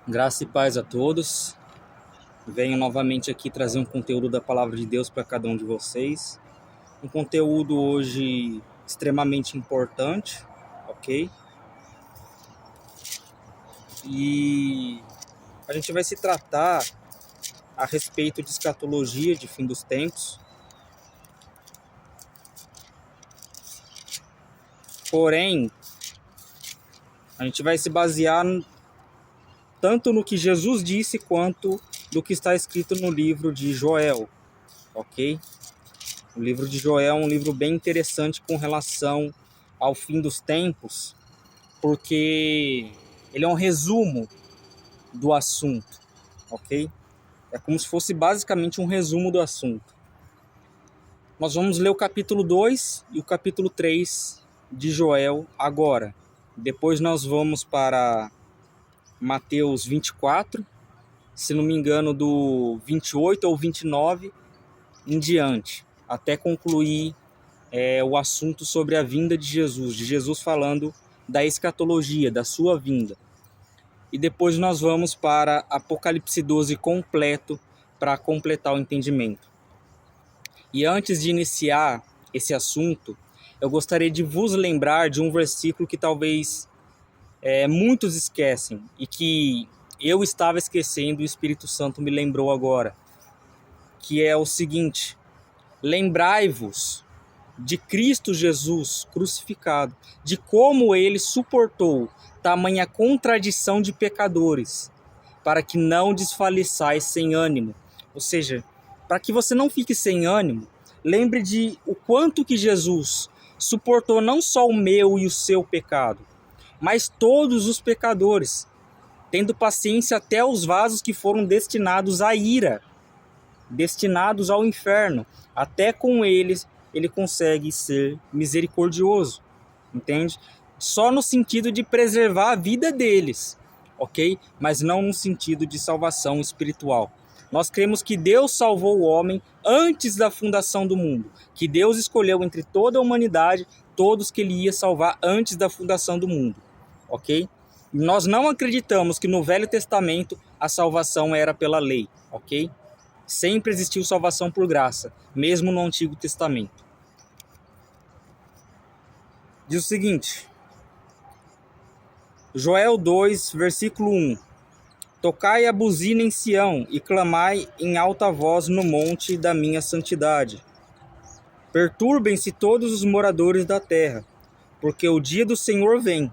Graça e paz a todos. Venho novamente aqui trazer um conteúdo da Palavra de Deus para cada um de vocês. Um conteúdo hoje extremamente importante, ok? E a gente vai se tratar a respeito de escatologia, de fim dos tempos. Porém, a gente vai se basear tanto no que Jesus disse quanto do que está escrito no livro de Joel, ok? O livro de Joel é um livro bem interessante com relação ao fim dos tempos, porque ele é um resumo do assunto, ok? É como se fosse basicamente um resumo do assunto. Nós vamos ler o capítulo 2 e o capítulo 3 de Joel agora. Depois nós vamos para Mateus 24, se não me engano do 28 ou 29 em diante, até concluir o assunto sobre a vinda de Jesus falando da escatologia, da sua vinda. E depois nós vamos para Apocalipse 12 completo, para completar o entendimento. E antes de iniciar esse assunto, eu gostaria de vos lembrar de um versículo que talvez muitos esquecem e que eu estava esquecendo e o Espírito Santo me lembrou agora, que é o seguinte: lembrai-vos de Cristo Jesus crucificado, de como ele suportou tamanha contradição de pecadores, para que não desfaleçais sem ânimo. Ou seja, para que você não fique sem ânimo, lembre de o quanto que Jesus suportou não só o meu e o seu pecado, mas todos os pecadores, tendo paciência até os vasos que foram destinados à ira, destinados ao inferno. Até com eles ele consegue ser misericordioso, entende? Só no sentido de preservar a vida deles, ok? Mas não no sentido de salvação espiritual. Nós cremos que Deus salvou o homem antes da fundação do mundo, que Deus escolheu entre toda a humanidade todos que ele ia salvar antes da fundação do mundo, ok? Nós não acreditamos que no Velho Testamento a salvação era pela lei, ok? Sempre existiu salvação por graça, mesmo no Antigo Testamento. Diz o seguinte, Joel 2, versículo 1. Tocai a buzina em Sião e clamai em alta voz no monte da minha santidade. Perturbem-se todos os moradores da terra, porque o dia do Senhor vem,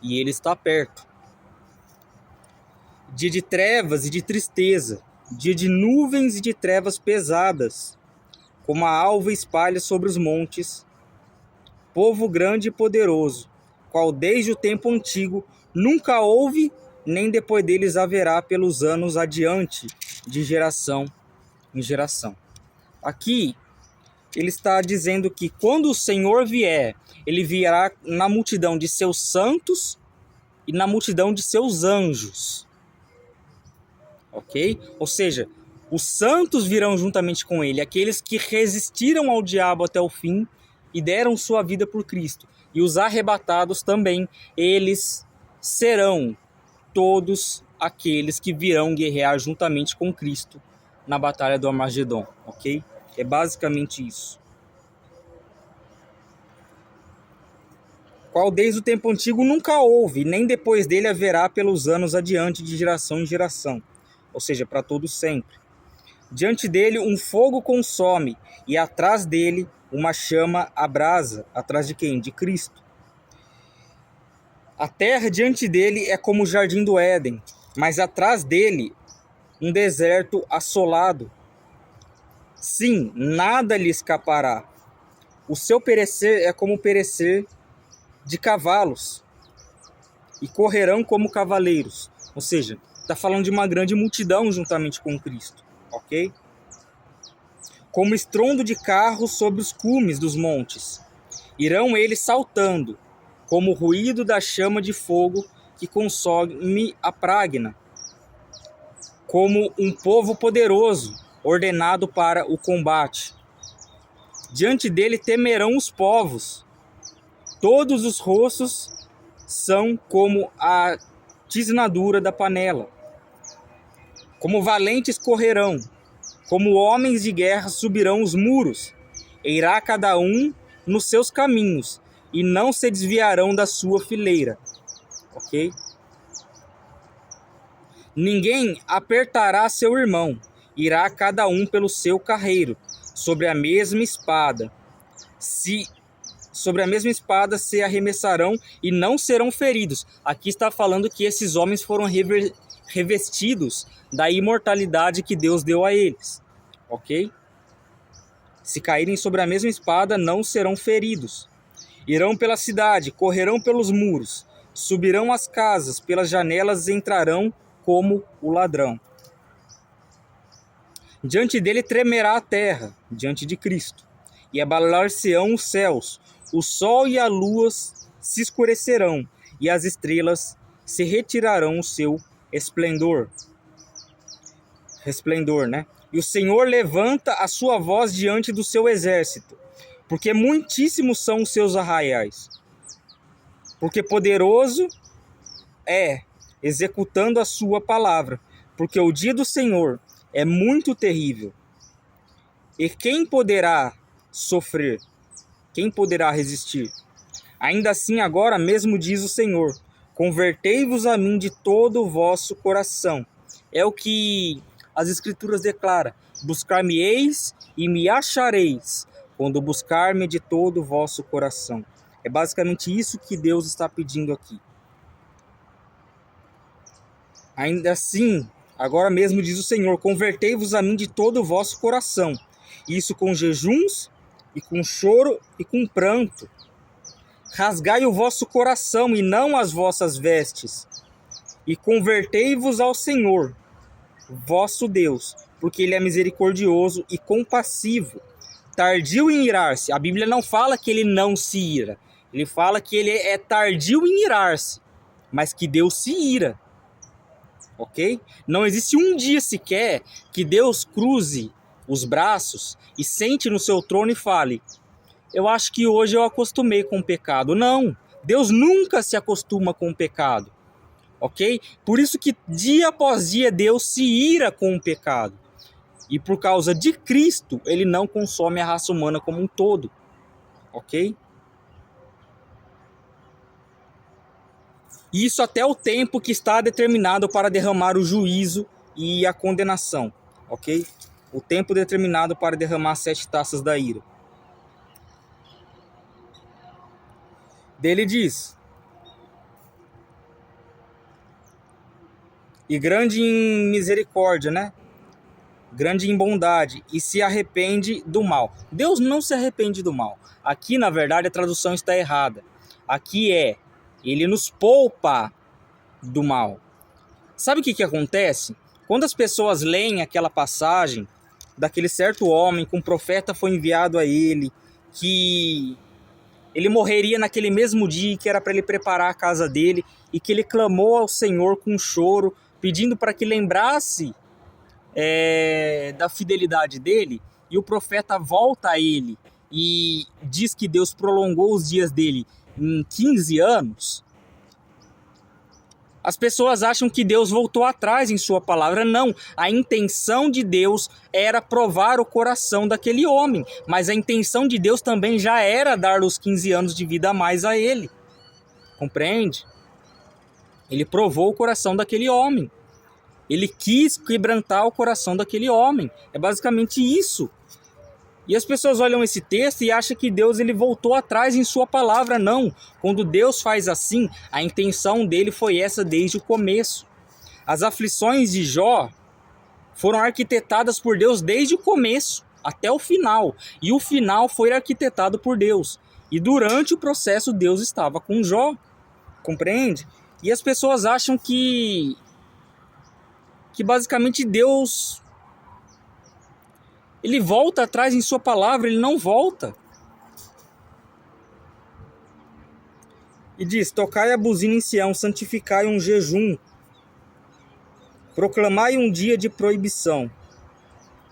e ele está perto. Dia de trevas e de tristeza, dia de nuvens e de trevas pesadas, como a alva espalha sobre os montes, povo grande e poderoso, qual desde o tempo antigo nunca houve, nem depois deles haverá pelos anos adiante, de geração em geração. Aqui, ele está dizendo que quando o Senhor vier, ele virá na multidão de seus santos e na multidão de seus anjos. Ok? Ou seja, os santos virão juntamente com ele, aqueles que resistiram ao diabo até o fim e deram sua vida por Cristo. E os arrebatados também, eles serão todos aqueles que virão guerrear juntamente com Cristo na batalha do Armagedon, ok? É basicamente isso. Qual desde o tempo antigo nunca houve, nem depois dele haverá pelos anos adiante de geração em geração, ou seja, para todo sempre. Diante dele um fogo consome, e atrás dele uma chama abrasa. Atrás de quem? De Cristo. A terra diante dele é como o jardim do Éden, mas atrás dele um deserto assolado. Sim, nada lhe escapará. O seu perecer é como o perecer de cavalos, e correrão como cavaleiros. Ou seja, está falando de uma grande multidão juntamente com Cristo, ok? Como estrondo de carros sobre os cumes dos montes. Irão eles saltando, como o ruído da chama de fogo que consome a pragna. Como um povo poderoso, ordenado para o combate. Diante dele temerão os povos. Todos os rostos são como a tisnadura da panela. Como valentes correrão, como homens de guerra subirão os muros. Irá cada um nos seus caminhos, e não se desviarão da sua fileira. Ok? Ninguém apertará seu irmão, irá cada um pelo seu carreiro, sobre a mesma espada. Sobre a mesma espada se arremessarão e não serão feridos. Aqui está falando que esses homens foram revestidos da imortalidade que Deus deu a eles. Ok? Se caírem sobre a mesma espada, não serão feridos. Irão pela cidade, correrão pelos muros, subirão as casas, pelas janelas entrarão como o ladrão. Diante dele tremerá a terra, diante de Cristo, e abalar-se-ão os céus, o sol e a lua se escurecerão, e as estrelas se retirarão o seu esplendor. Resplendor, né? E o Senhor levanta a sua voz diante do seu exército, porque muitíssimos são os seus arraiais. Porque poderoso é, executando a sua palavra, porque o dia do Senhor é muito terrível. E quem poderá sofrer? Quem poderá resistir? Ainda assim, agora mesmo diz o Senhor: convertei-vos a mim de todo o vosso coração. É o que as Escrituras declaram: buscar-me-eis e me achareis, quando buscar-me de todo o vosso coração. É basicamente isso que Deus está pedindo aqui. Ainda assim, agora mesmo diz o Senhor: convertei-vos a mim de todo o vosso coração. Isso com jejuns, e com choro, e com pranto. Rasgai o vosso coração, e não as vossas vestes. E convertei-vos ao Senhor, vosso Deus, porque Ele é misericordioso e compassivo, tardio em irar-se. A Bíblia não fala que Ele não se ira. Ele fala que Ele é tardio em irar-se, mas que Deus se ira. Ok? Não existe um dia sequer que Deus cruze os braços e sente no seu trono e fale: eu acho que hoje eu acostumei com o pecado. Não, Deus nunca se acostuma com o pecado. Ok? Por isso que dia após dia Deus se ira com o pecado. E por causa de Cristo, Ele não consome a raça humana como um todo. Ok? Isso até o tempo que está determinado para derramar o juízo e a condenação. Ok? O tempo determinado para derramar 7 taças da ira. Dele diz: e grande em misericórdia, né? Grande em bondade, e se arrepende do mal. Deus não se arrepende do mal. Aqui, na verdade, a tradução está errada. Aqui Ele nos poupa do mal. Sabe o que acontece? Quando as pessoas leem aquela passagem daquele certo homem que um profeta foi enviado a ele, que ele morreria naquele mesmo dia, que era para ele preparar a casa dele, e que ele clamou ao Senhor com choro, pedindo para que lembrasse da fidelidade dele, e o profeta volta a ele e diz que Deus prolongou os dias dele em 15 anos, as pessoas acham que Deus voltou atrás em sua palavra. Não, a intenção de Deus era provar o coração daquele homem, mas a intenção de Deus também já era dar os 15 anos de vida a mais a ele. Compreende? Ele provou o coração daquele homem. Ele quis quebrantar o coração daquele homem. É basicamente isso. E as pessoas olham esse texto e acham que Deus ele voltou atrás em sua palavra. Não. Quando Deus faz assim, a intenção dele foi essa desde o começo. As aflições de Jó foram arquitetadas por Deus desde o começo até o final. E o final foi arquitetado por Deus. E durante o processo Deus estava com Jó. Compreende? E as pessoas acham que basicamente Deus ele volta atrás em sua palavra. Ele não volta. E diz: tocai a buzina em Sião, santificai um jejum, proclamai um dia de proibição,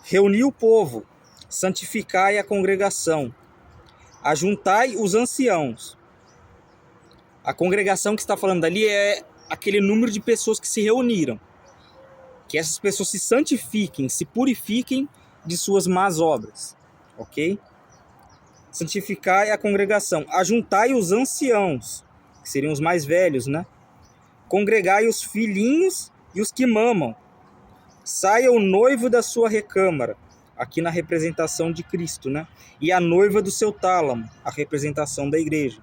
reuni o povo, santificai a congregação, ajuntai os anciãos. A congregação que está falando ali é aquele número de pessoas que se reuniram. Que essas pessoas se santifiquem, se purifiquem de suas más obras. Ok? Santificai a congregação. Ajuntai os anciãos, que seriam os mais velhos, né? Congregai os filhinhos e os que mamam. Saia o noivo da sua recâmara, aqui na representação de Cristo, né? E a noiva do seu tálamo, a representação da igreja.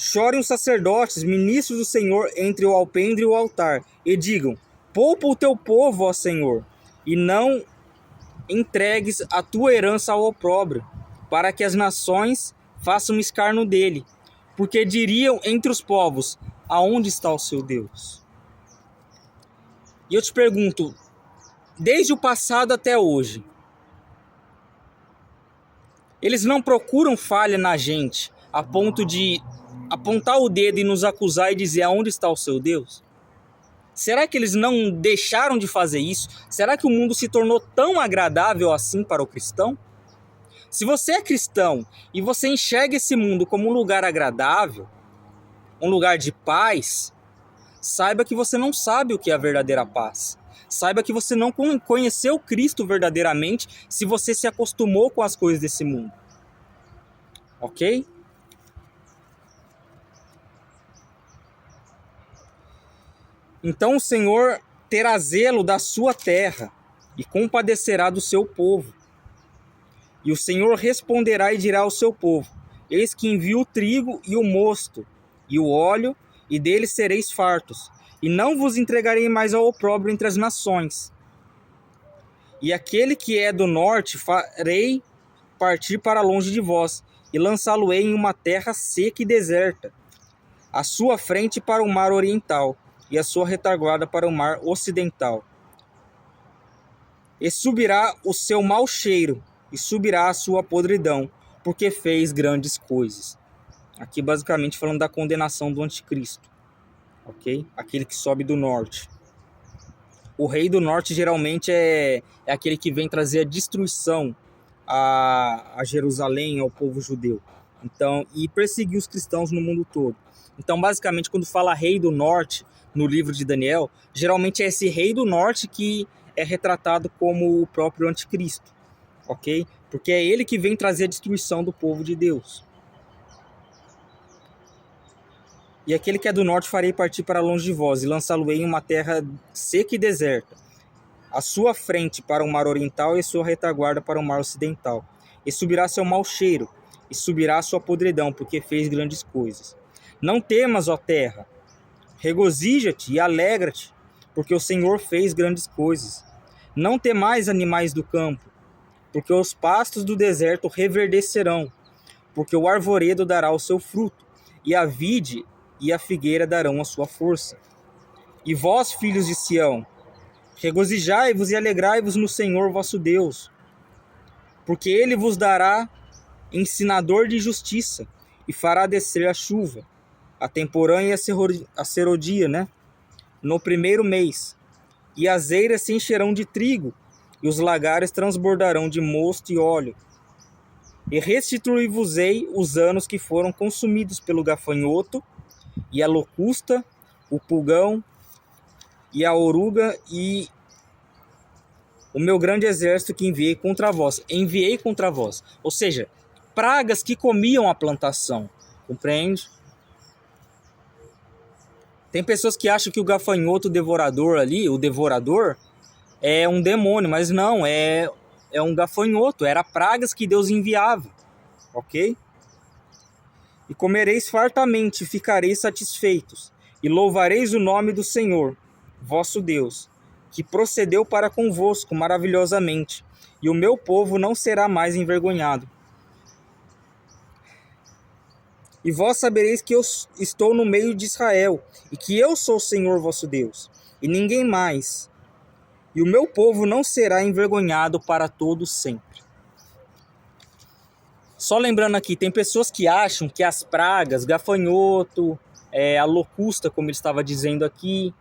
Chorem os sacerdotes, ministros do Senhor, entre o alpendre e o altar, e digam: poupa o teu povo, ó Senhor, e não entregues a tua herança ao opróbrio, para que as nações façam escárnio dele, porque diriam entre os povos: aonde está o seu Deus? E eu te pergunto, desde o passado até hoje, eles não procuram falha na gente, a ponto de apontar o dedo e nos acusar e dizer aonde está o seu Deus? Será que eles não deixaram de fazer isso? Será que o mundo se tornou tão agradável assim para o cristão? Se você é cristão e você enxerga esse mundo como um lugar agradável, um lugar de paz, saiba que você não sabe o que é a verdadeira paz. Saiba que você não conheceu Cristo verdadeiramente se você se acostumou com as coisas desse mundo. Ok? Então o Senhor terá zelo da sua terra e compadecerá do seu povo. E o Senhor responderá e dirá ao seu povo: eis que envio o trigo e o mosto e o óleo, e deles sereis fartos, e não vos entregarei mais ao opróbrio entre as nações. E aquele que é do norte farei partir para longe de vós, e lançá-lo-ei em uma terra seca e deserta, a sua frente para o mar oriental, e a sua retaguarda para o mar ocidental. E subirá o seu mau cheiro, e subirá a sua podridão, porque fez grandes coisas. Aqui basicamente falando da condenação do anticristo, ok? Aquele que sobe do norte. O rei do norte geralmente é aquele que vem trazer a destruição a Jerusalém, ao povo judeu. Então, e perseguir os cristãos no mundo todo. Então, basicamente, quando fala rei do norte no livro de Daniel, geralmente é esse rei do norte que é retratado como o próprio anticristo, ok? Porque é ele que vem trazer a destruição do povo de Deus. E aquele que é do norte farei partir para longe de vós, e lançá-lo-ei em uma terra seca e deserta, a sua frente para o mar oriental e a sua retaguarda para o mar ocidental. E subirá seu mau cheiro, e subirá sua podridão, porque fez grandes coisas. Não temas, ó terra, regozija-te e alegra-te, porque o Senhor fez grandes coisas. Não temais, animais do campo, porque os pastos do deserto reverdecerão, porque o arvoredo dará o seu fruto, e a vide e a figueira darão a sua força. E vós, filhos de Sião, regozijai-vos e alegrai-vos no Senhor vosso Deus, porque ele vos dará ensinador de justiça, e fará descer a chuva, a temporã e a serodia, né? No primeiro mês. E as eiras se encherão de trigo, e os lagares transbordarão de mosto e óleo. E restituir-vos-ei os anos que foram consumidos pelo gafanhoto, e a locusta, o pulgão, e a oruga, e o meu grande exército que enviei contra vós. Enviei contra vós. Ou seja, pragas que comiam a plantação. Compreende? Tem pessoas que acham que o gafanhoto devorador ali, o devorador, é um demônio, mas não, é um gafanhoto. Era pragas que Deus enviava. Ok? E comereis fartamente, e ficareis satisfeitos, e louvareis o nome do Senhor, vosso Deus, que procedeu para convosco maravilhosamente, e o meu povo não será mais envergonhado. E vós sabereis que eu estou no meio de Israel, e que eu sou o Senhor vosso Deus, e ninguém mais. E o meu povo não será envergonhado para todo sempre. Só lembrando aqui, tem pessoas que acham que as pragas, gafanhoto, a locusta, como ele estava dizendo aqui,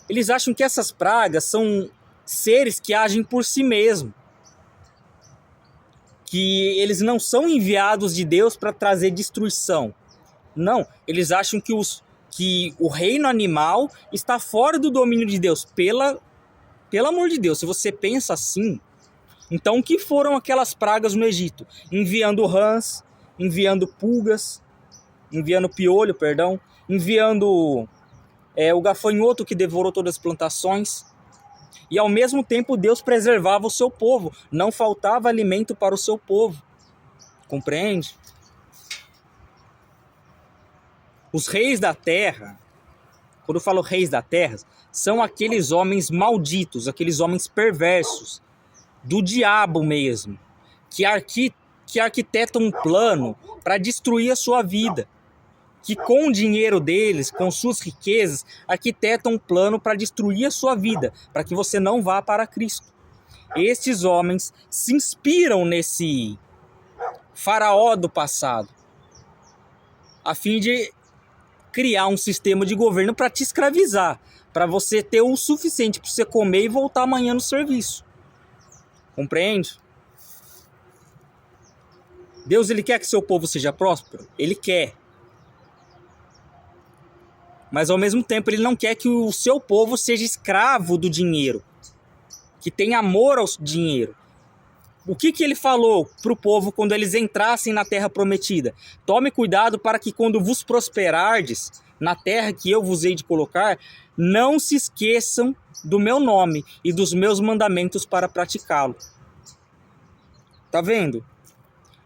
eles acham que essas pragas são seres que agem por si mesmos. Que eles não são enviados de Deus para trazer destruição. Não, eles acham que que o reino animal está fora do domínio de Deus. Pelo amor de Deus, se você pensa assim, então o que foram aquelas pragas no Egito? Enviando rãs, enviando pulgas, enviando piolho, enviando o gafanhoto que devorou todas as plantações. E ao mesmo tempo Deus preservava o seu povo, não faltava alimento para o seu povo. Compreende? Os reis da terra, quando eu falo reis da terra, são aqueles homens malditos, aqueles homens perversos, do diabo mesmo, que arquitetam um plano para destruir a sua vida, que com o dinheiro deles, com suas riquezas, arquitetam um plano para destruir a sua vida, para que você não vá para Cristo. Estes homens se inspiram nesse faraó do passado, a fim de criar um sistema de governo para te escravizar, para você ter o suficiente para você comer e voltar amanhã no serviço. Compreende? Deus, ele quer que seu povo seja próspero? Ele quer. Mas ao mesmo tempo ele não quer que o seu povo seja escravo do dinheiro, que tenha amor ao dinheiro. O que ele falou para o povo quando eles entrassem na terra prometida? Tome cuidado para que quando vos prosperardes na terra que eu vos hei de colocar, não se esqueçam do meu nome e dos meus mandamentos para praticá-lo. Tá vendo?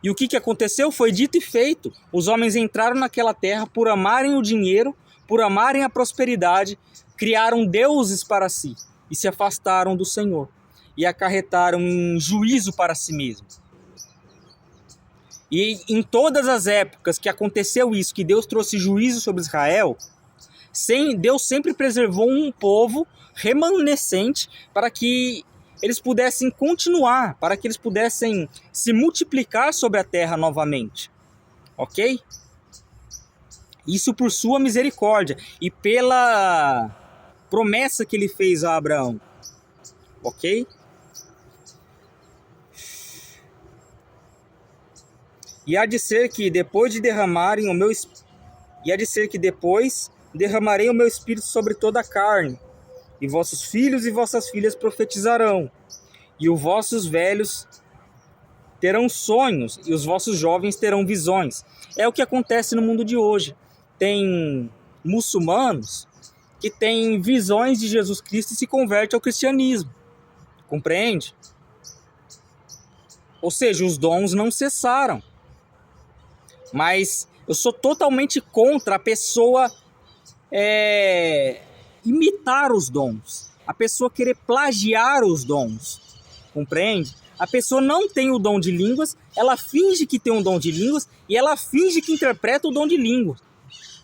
E o que aconteceu? Foi dito e feito. Os homens entraram naquela terra por amarem o dinheiro, por amarem a prosperidade, criaram deuses para si e se afastaram do Senhor. E acarretaram um juízo para si mesmos. E em todas as épocas que aconteceu isso, que Deus trouxe juízo sobre Israel, Deus sempre preservou um povo remanescente para que eles pudessem continuar, para que eles pudessem se multiplicar sobre a terra novamente. Ok? Isso por sua misericórdia e pela promessa que ele fez a Abraão. Ok? E há de ser que depois derramarei o meu espírito sobre toda a carne, e vossos filhos e vossas filhas profetizarão, e os vossos velhos terão sonhos, e os vossos jovens terão visões. É o que acontece no mundo de hoje. Tem muçulmanos que têm visões de Jesus Cristo e se convertem ao cristianismo. Compreende? Ou seja, os dons não cessaram. Mas eu sou totalmente contra a pessoa imitar os dons. A pessoa querer plagiar os dons. Compreende? A pessoa não tem o dom de línguas, ela finge que tem um dom de línguas e ela finge que interpreta o dom de línguas.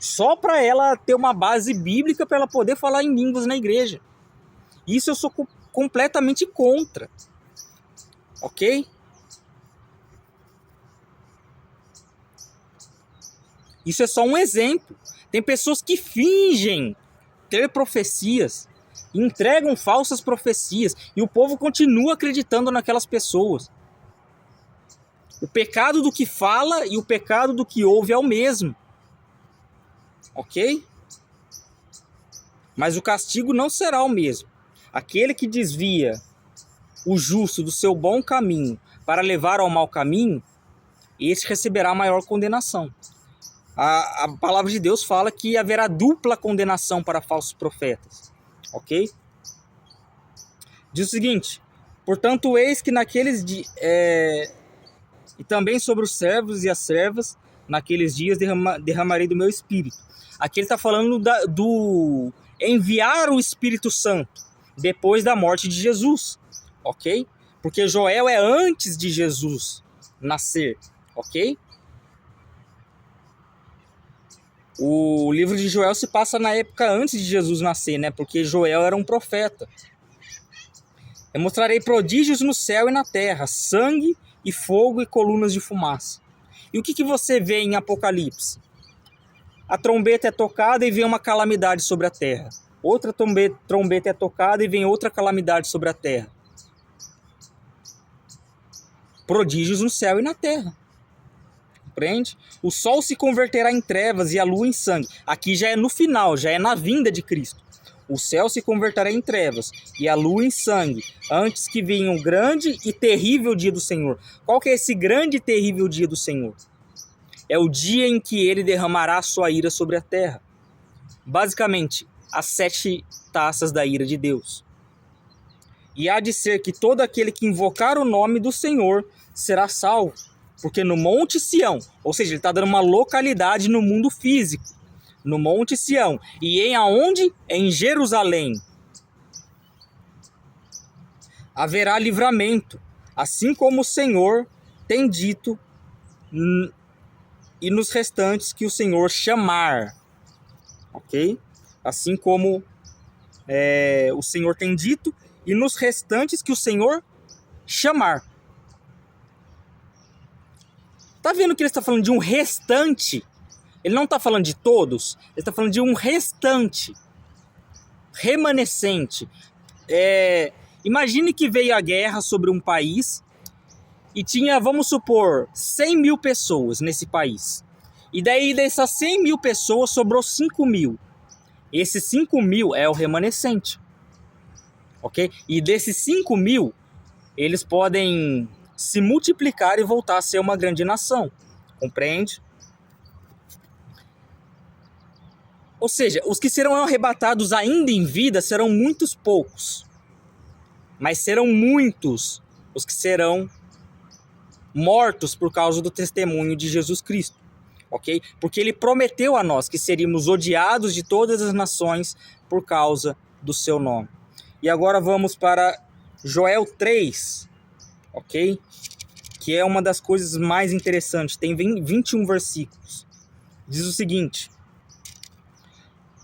Só para ela ter uma base bíblica para ela poder falar em línguas na igreja. Isso eu sou completamente contra. Ok? Isso é só um exemplo. Tem pessoas que fingem ter profecias, entregam falsas profecias e o povo continua acreditando naquelas pessoas. O pecado do que fala e o pecado do que ouve é o mesmo. Ok? Mas o castigo não será o mesmo. Aquele que desvia o justo do seu bom caminho para levar ao mau caminho, esse receberá a maior condenação. A palavra de Deus fala que haverá dupla condenação para falsos profetas. Ok? Diz o seguinte: portanto, eis que naqueles dias, e também sobre os servos e as servas, naqueles dias derramarei do meu espírito. Aqui ele está falando do enviar o Espírito Santo depois da morte de Jesus. Ok? Porque Joel é antes de Jesus nascer. Ok? O livro de Joel se passa na época antes de Jesus nascer, né? Porque Joel era um profeta. Eu mostrarei prodígios no céu e na terra, sangue e fogo e colunas de fumaça. E o que você vê em Apocalipse? A trombeta é tocada e vem uma calamidade sobre a terra. Outra trombeta é tocada e vem outra calamidade sobre a terra. Prodígios no céu e na terra. Compreende? O sol se converterá em trevas e a lua em sangue. Aqui já é no final, já é na vinda de Cristo. O céu se converterá em trevas e a lua em sangue, antes que venha um grande e terrível dia do Senhor. Qual que é esse grande e terrível dia do Senhor? É o dia em que ele derramará a sua ira sobre a terra. Basicamente, as 7 taças da ira de Deus. E há de ser que todo aquele que invocar o nome do Senhor será salvo. Porque no Monte Sião, ou seja, ele está dando uma localidade no mundo físico, no Monte Sião. E em aonde? Em Jerusalém. Haverá livramento, assim como o Senhor tem dito, e nos restantes que o Senhor chamar. Ok? Assim como o Senhor tem dito, e nos restantes que o Senhor chamar. Tá vendo que ele está falando de um restante? Ele não está falando de todos, ele está falando de um restante, remanescente. Imagine que veio a guerra sobre um país e tinha, vamos supor, 100 mil pessoas nesse país. E daí dessas 100 mil pessoas sobrou 5 mil. Esses 5 mil é o remanescente. Ok? E desses 5 mil, eles podem se multiplicar e voltar a ser uma grande nação. Compreende? Ou seja, os que serão arrebatados ainda em vida serão muitos poucos. Mas serão muitos os que serão mortos por causa do testemunho de Jesus Cristo. Ok? Porque ele prometeu a nós que seríamos odiados de todas as nações por causa do seu nome. E agora vamos para Joel 3, ok? Que é uma das coisas mais interessantes. Tem 21 versículos. Diz o seguinte: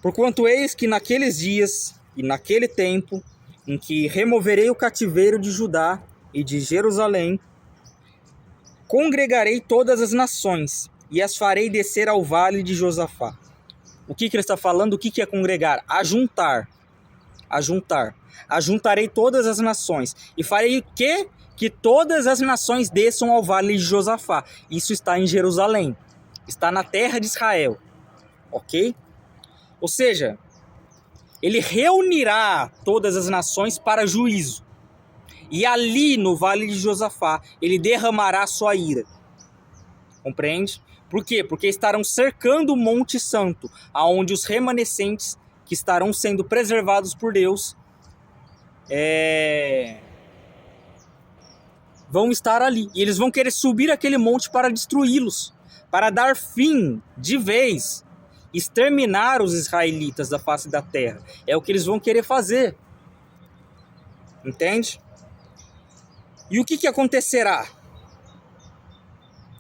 porquanto eis que naqueles dias e naquele tempo em que removerei o cativeiro de Judá e de Jerusalém, congregarei todas as nações e as farei descer ao vale de Josafá. O que ele está falando? O que é congregar? Ajuntar. Ajuntar. Ajuntarei todas as nações e farei que todas as nações desçam ao vale de Josafá. Isso está em Jerusalém. Está na terra de Israel. Ok? Ou seja, ele reunirá todas as nações para juízo. E ali no vale de Josafá, ele derramará sua ira. Compreende? Por quê? Porque estarão cercando o Monte Santo, aonde os remanescentes que estarão sendo preservados por Deus vão estar ali. E eles vão querer subir aquele monte para destruí-los, para dar fim de vez, exterminar os israelitas da face da terra. É o que eles vão querer fazer. Entende? E o que acontecerá?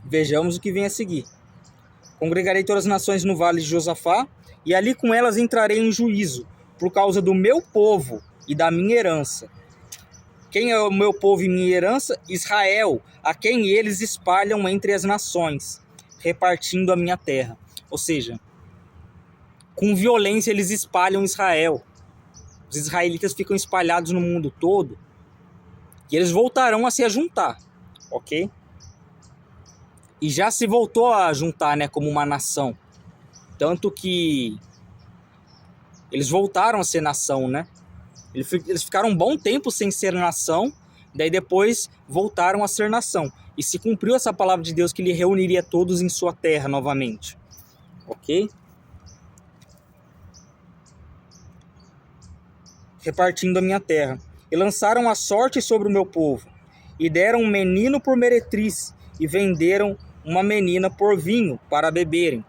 Vejamos o que vem a seguir. Congregarei todas as nações no vale de Josafá, e ali com elas entrarei em juízo, por causa do meu povo e da minha herança. Quem é o meu povo e minha herança? Israel, a quem eles espalham entre as nações, repartindo a minha terra. Ou seja, com violência eles espalham Israel. Os israelitas ficam espalhados no mundo todo, e eles voltarão a se ajuntar, ok? E já se voltou a juntar, né, como uma nação. Tanto que eles voltaram a ser nação, né? Eles ficaram um bom tempo sem ser nação, daí depois voltaram a ser nação. E se cumpriu essa palavra de Deus que ele reuniria todos em sua terra novamente. Ok? Repartindo a minha terra. E lançaram a sorte sobre o meu povo. E deram um menino por meretriz. E venderam uma menina por vinho para beberem.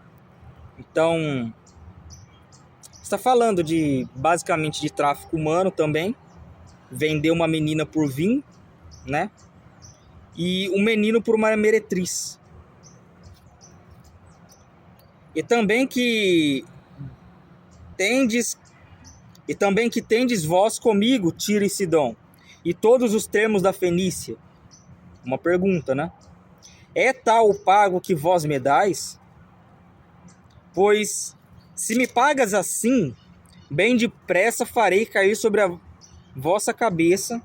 Então, está falando basicamente de tráfico humano também. Vender uma menina por vinho, né? E um menino por uma meretriz. E também que tendes vós comigo, Tiro e Sidom, e todos os termos da Fenícia. Uma pergunta, né? É tal o pago que vós me dais? Pois, se me pagas assim, bem depressa farei cair sobre a vossa cabeça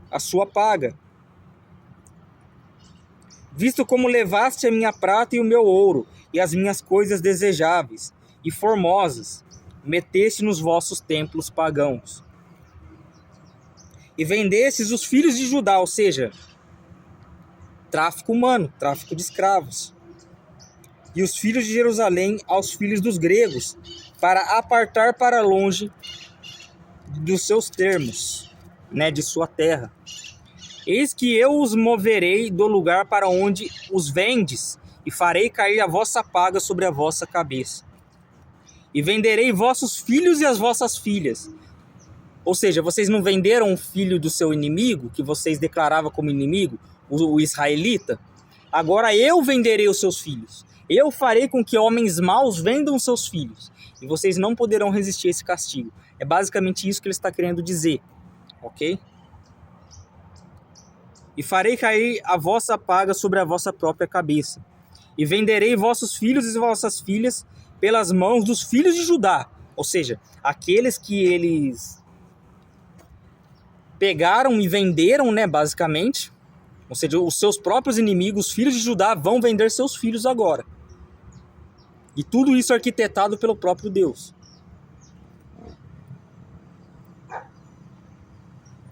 a sua paga. Visto como levaste a minha prata e o meu ouro, e as minhas coisas desejáveis e formosas, meteste nos vossos templos pagãos. E vendestes os filhos de Judá, ou seja, tráfico humano, tráfico de escravos. E os filhos de Jerusalém aos filhos dos gregos, para apartar para longe dos seus termos, né, de sua terra. Eis que eu os moverei do lugar para onde os vendes, e farei cair a vossa paga sobre a vossa cabeça. E venderei vossos filhos e as vossas filhas. Ou seja, vocês não venderam o filho do seu inimigo, que vocês declaravam como inimigo, o israelita? Agora eu venderei os seus filhos. Eu farei com que homens maus vendam os seus filhos. E vocês não poderão resistir a esse castigo. É basicamente isso que ele está querendo dizer. Ok? E farei cair a vossa paga sobre a vossa própria cabeça. E venderei vossos filhos e vossas filhas pelas mãos dos filhos de Judá. Ou seja, aqueles que eles pegaram e venderam, né, basicamente. Ou seja, os seus próprios inimigos, os filhos de Judá, vão vender seus filhos agora. E tudo isso arquitetado pelo próprio Deus.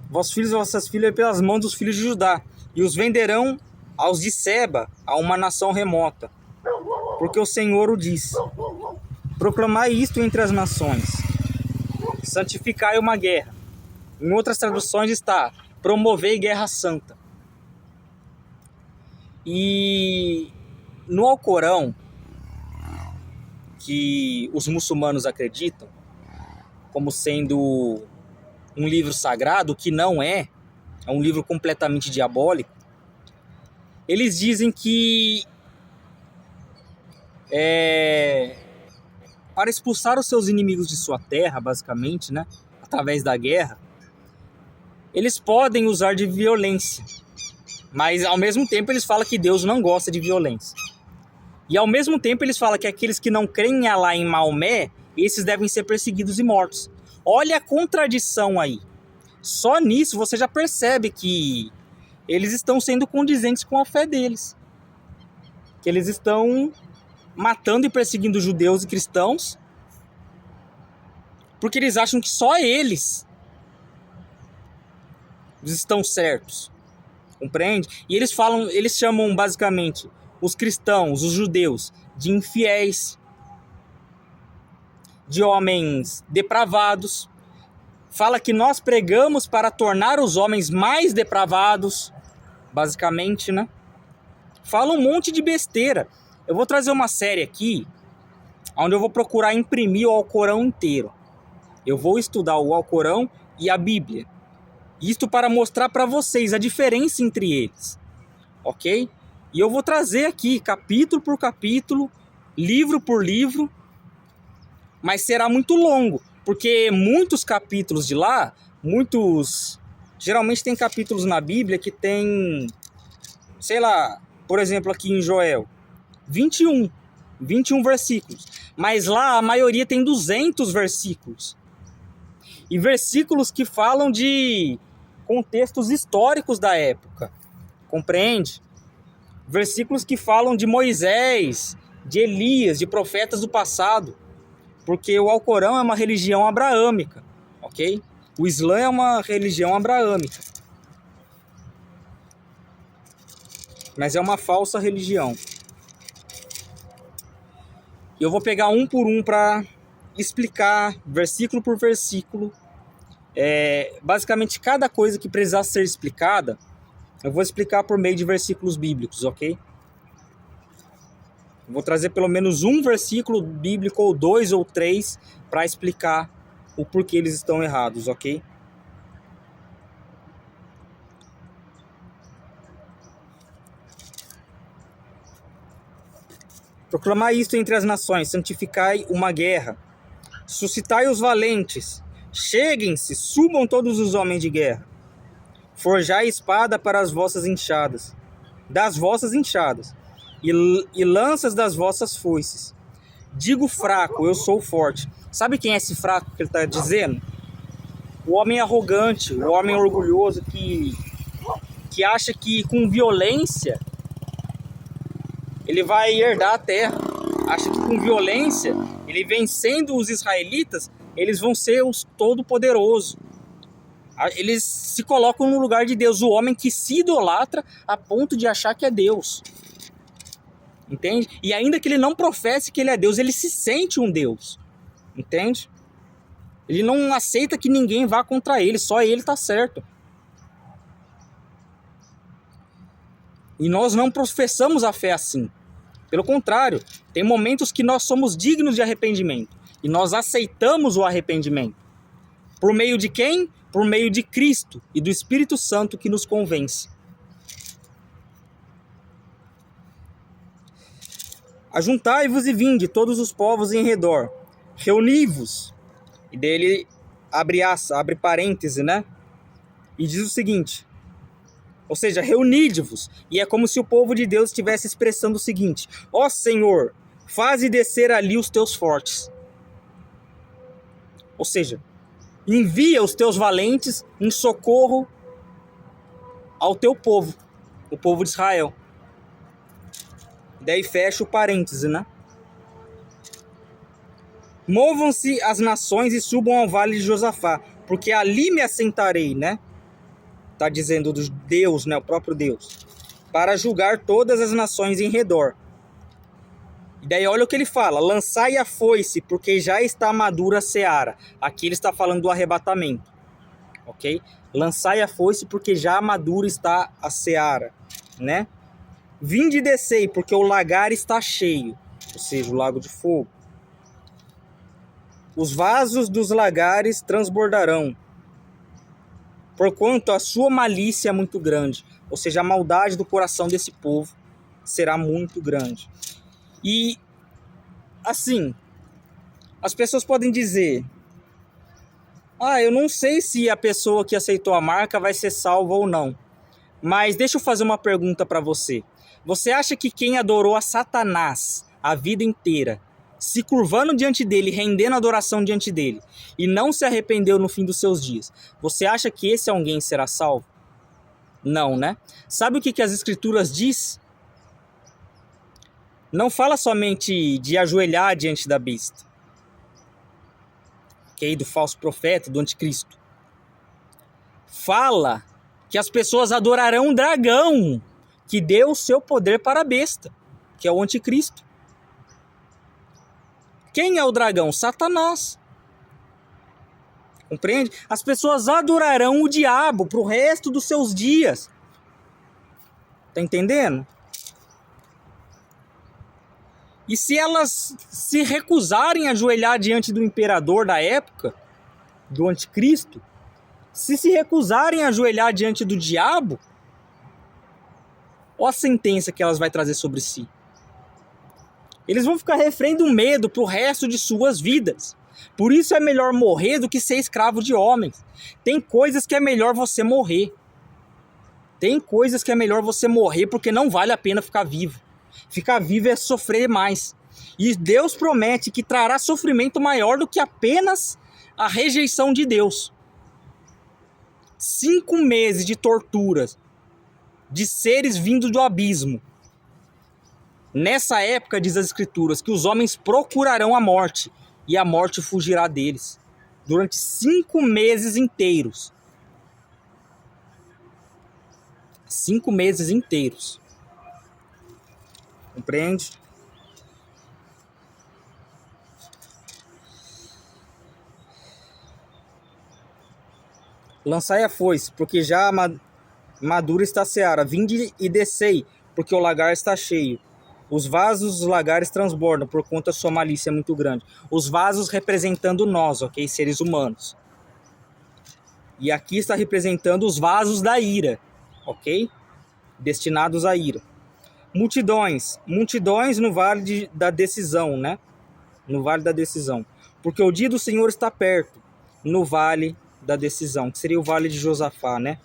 Vossos filhos e vossas filhas pelas mãos dos filhos de Judá, e os venderão aos de Seba, a uma nação remota. Porque o Senhor o diz: proclamai isto entre as nações, santificai uma guerra. Em outras traduções está: promovei guerra santa. E no Alcorão, que os muçulmanos acreditam como sendo um livro sagrado, que não é um livro completamente diabólico, eles dizem que para expulsar os seus inimigos de sua terra, basicamente, né, através da guerra, eles podem usar de violência, mas ao mesmo tempo eles falam que Deus não gosta de violência. E ao mesmo tempo eles falam que aqueles que não creem em Alá, em Maomé, esses devem ser perseguidos e mortos. Olha a contradição aí. Só nisso você já percebe que eles estão sendo condizentes com a fé deles. Que eles estão matando e perseguindo judeus e cristãos porque eles acham que só eles estão certos. Compreende? E eles chamam basicamente os cristãos, os judeus, de infiéis, de homens depravados. Fala que nós pregamos para tornar os homens mais depravados, basicamente, né? Fala um monte de besteira. Eu vou trazer uma série aqui, onde eu vou procurar imprimir o Alcorão inteiro. Eu vou estudar o Alcorão e a Bíblia. Isto para mostrar para vocês a diferença entre eles, ok? E eu vou trazer aqui, capítulo por capítulo, livro por livro, mas será muito longo, porque muitos capítulos de lá, geralmente tem capítulos na Bíblia que tem, sei lá, por exemplo aqui em Joel, 21 versículos, mas lá a maioria tem 200 versículos, e versículos que falam de contextos históricos da época, compreende? Versículos que falam de Moisés, de Elias, de profetas do passado, porque o Alcorão é uma religião abraâmica, ok? O Islã é uma religião abraâmica, mas é uma falsa religião. Eu vou pegar um por um para explicar, versículo por versículo, basicamente cada coisa que precisar ser explicada, eu vou explicar por meio de versículos bíblicos, ok? Eu vou trazer pelo menos um versículo bíblico, ou 2 ou 3, para explicar o porquê eles estão errados, ok? Proclamai isto entre as nações, santificai uma guerra, suscitai os valentes, cheguem-se, subam todos os homens de guerra, forjai espada para as vossas enxadas, das vossas enxadas, e lanças das vossas foices. Digo fraco, eu sou forte. Sabe quem é esse fraco que ele está dizendo? O homem arrogante, o homem orgulhoso que acha que com violência ele vai herdar a terra. Acha que com violência, ele vencendo os israelitas, eles vão ser os todo-poderosos. Eles se colocam no lugar de Deus, o homem que se idolatra a ponto de achar que é Deus. Entende? E ainda que ele não professe que ele é Deus, ele se sente um Deus. Entende? Ele não aceita que ninguém vá contra ele, só ele está certo. E nós não professamos a fé assim. Pelo contrário, tem momentos que nós somos dignos de arrependimento. E nós aceitamos o arrependimento. Por meio de quem? Por meio de Cristo e do Espírito Santo que nos convence. Ajuntai-vos e vinde, todos os povos em redor. Reuni-vos. E daí ele abre parêntese, né? E diz o seguinte. Ou seja, reunide-vos. E é como se o povo de Deus estivesse expressando o seguinte: ó Senhor, faze descer ali os teus fortes. Ou seja, envia os teus valentes em socorro ao teu povo, o povo de Israel. Daí fecha o parêntese, né? Movam-se as nações e subam ao vale de Josafá, porque ali me assentarei, né? Está dizendo do Deus, né? O próprio Deus. Para julgar todas as nações em redor. E daí olha o que ele fala. Lançai a foice, porque já está madura a seara. Aqui ele está falando do arrebatamento. Ok? Lançai a foice, porque já madura está a seara. Né? Vinde e descei, porque o lagar está cheio. Ou seja, o lago de fogo. Os vasos dos lagares transbordarão. Porquanto a sua malícia é muito grande. Ou seja, a maldade do coração desse povo será muito grande. E, assim, as pessoas podem dizer: eu não sei se a pessoa que aceitou a marca vai ser salva ou não. Mas deixa eu fazer uma pergunta para você. Você acha que quem adorou a Satanás a vida inteira, se curvando diante dele, rendendo adoração diante dele, e não se arrependeu no fim dos seus dias, você acha que esse alguém será salvo? Não, né? Sabe o que as escrituras diz? Não fala somente de ajoelhar diante da besta, ok? Do falso profeta, do anticristo. Fala que as pessoas adorarão um dragão que deu o seu poder para a besta, que é o anticristo. Quem é o dragão? Satanás. Compreende? As pessoas adorarão o diabo para o resto dos seus dias. Tá entendendo? E se elas se recusarem a ajoelhar diante do imperador da época, do anticristo, se recusarem a ajoelhar diante do diabo, olha a sentença que elas vão trazer sobre si. Eles vão ficar refém do medo pro resto de suas vidas. Por isso é melhor morrer do que ser escravo de homens. Tem coisas que é melhor você morrer. Tem coisas que é melhor você morrer porque não vale a pena ficar vivo. Ficar vivo é sofrer mais. E Deus promete que trará sofrimento maior do que apenas a rejeição de Deus. 5 meses de torturas de seres vindos do abismo. Nessa época, diz as escrituras, que os homens procurarão a morte e a morte fugirá deles. Durante 5 meses inteiros. 5 meses inteiros. Compreende? Lançai a foice, porque já madura está a seara. Vinde e descei, porque o lagar está cheio. Os vasos dos lagares transbordam, por conta da sua malícia é muito grande. Os vasos representando nós, ok? Seres humanos. E aqui está representando os vasos da ira, ok? Destinados à ira. Multidões no vale da decisão, né? No vale da decisão. Porque o dia do Senhor está perto, no vale da decisão, que seria o vale de Josafá, né?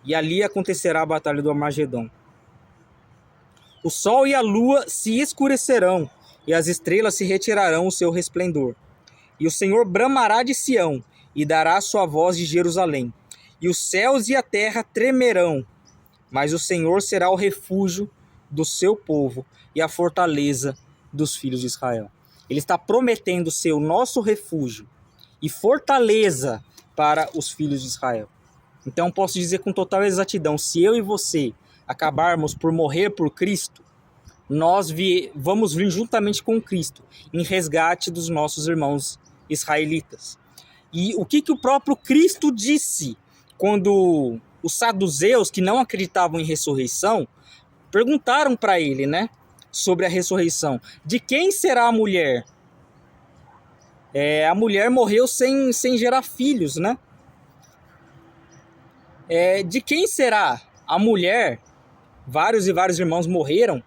E ali acontecerá a batalha do Armagedon. O sol e a lua se escurecerão, e as estrelas se retirarão o seu resplendor. E o Senhor bramará de Sião, e dará a sua voz de Jerusalém. E os céus e a terra tremerão, mas o Senhor será o refúgio do seu povo e a fortaleza dos filhos de Israel. Ele está prometendo ser o nosso refúgio e fortaleza para os filhos de Israel. Então posso dizer com total exatidão, se eu e você acabarmos por morrer por Cristo, nós vamos vir juntamente com Cristo em resgate dos nossos irmãos israelitas. E o que o próprio Cristo disse quando os saduceus, que não acreditavam em ressurreição, perguntaram para ele, né, sobre a ressurreição. De quem será a mulher? A mulher morreu sem gerar filhos, né? De quem será a mulher? Vários e vários irmãos morreram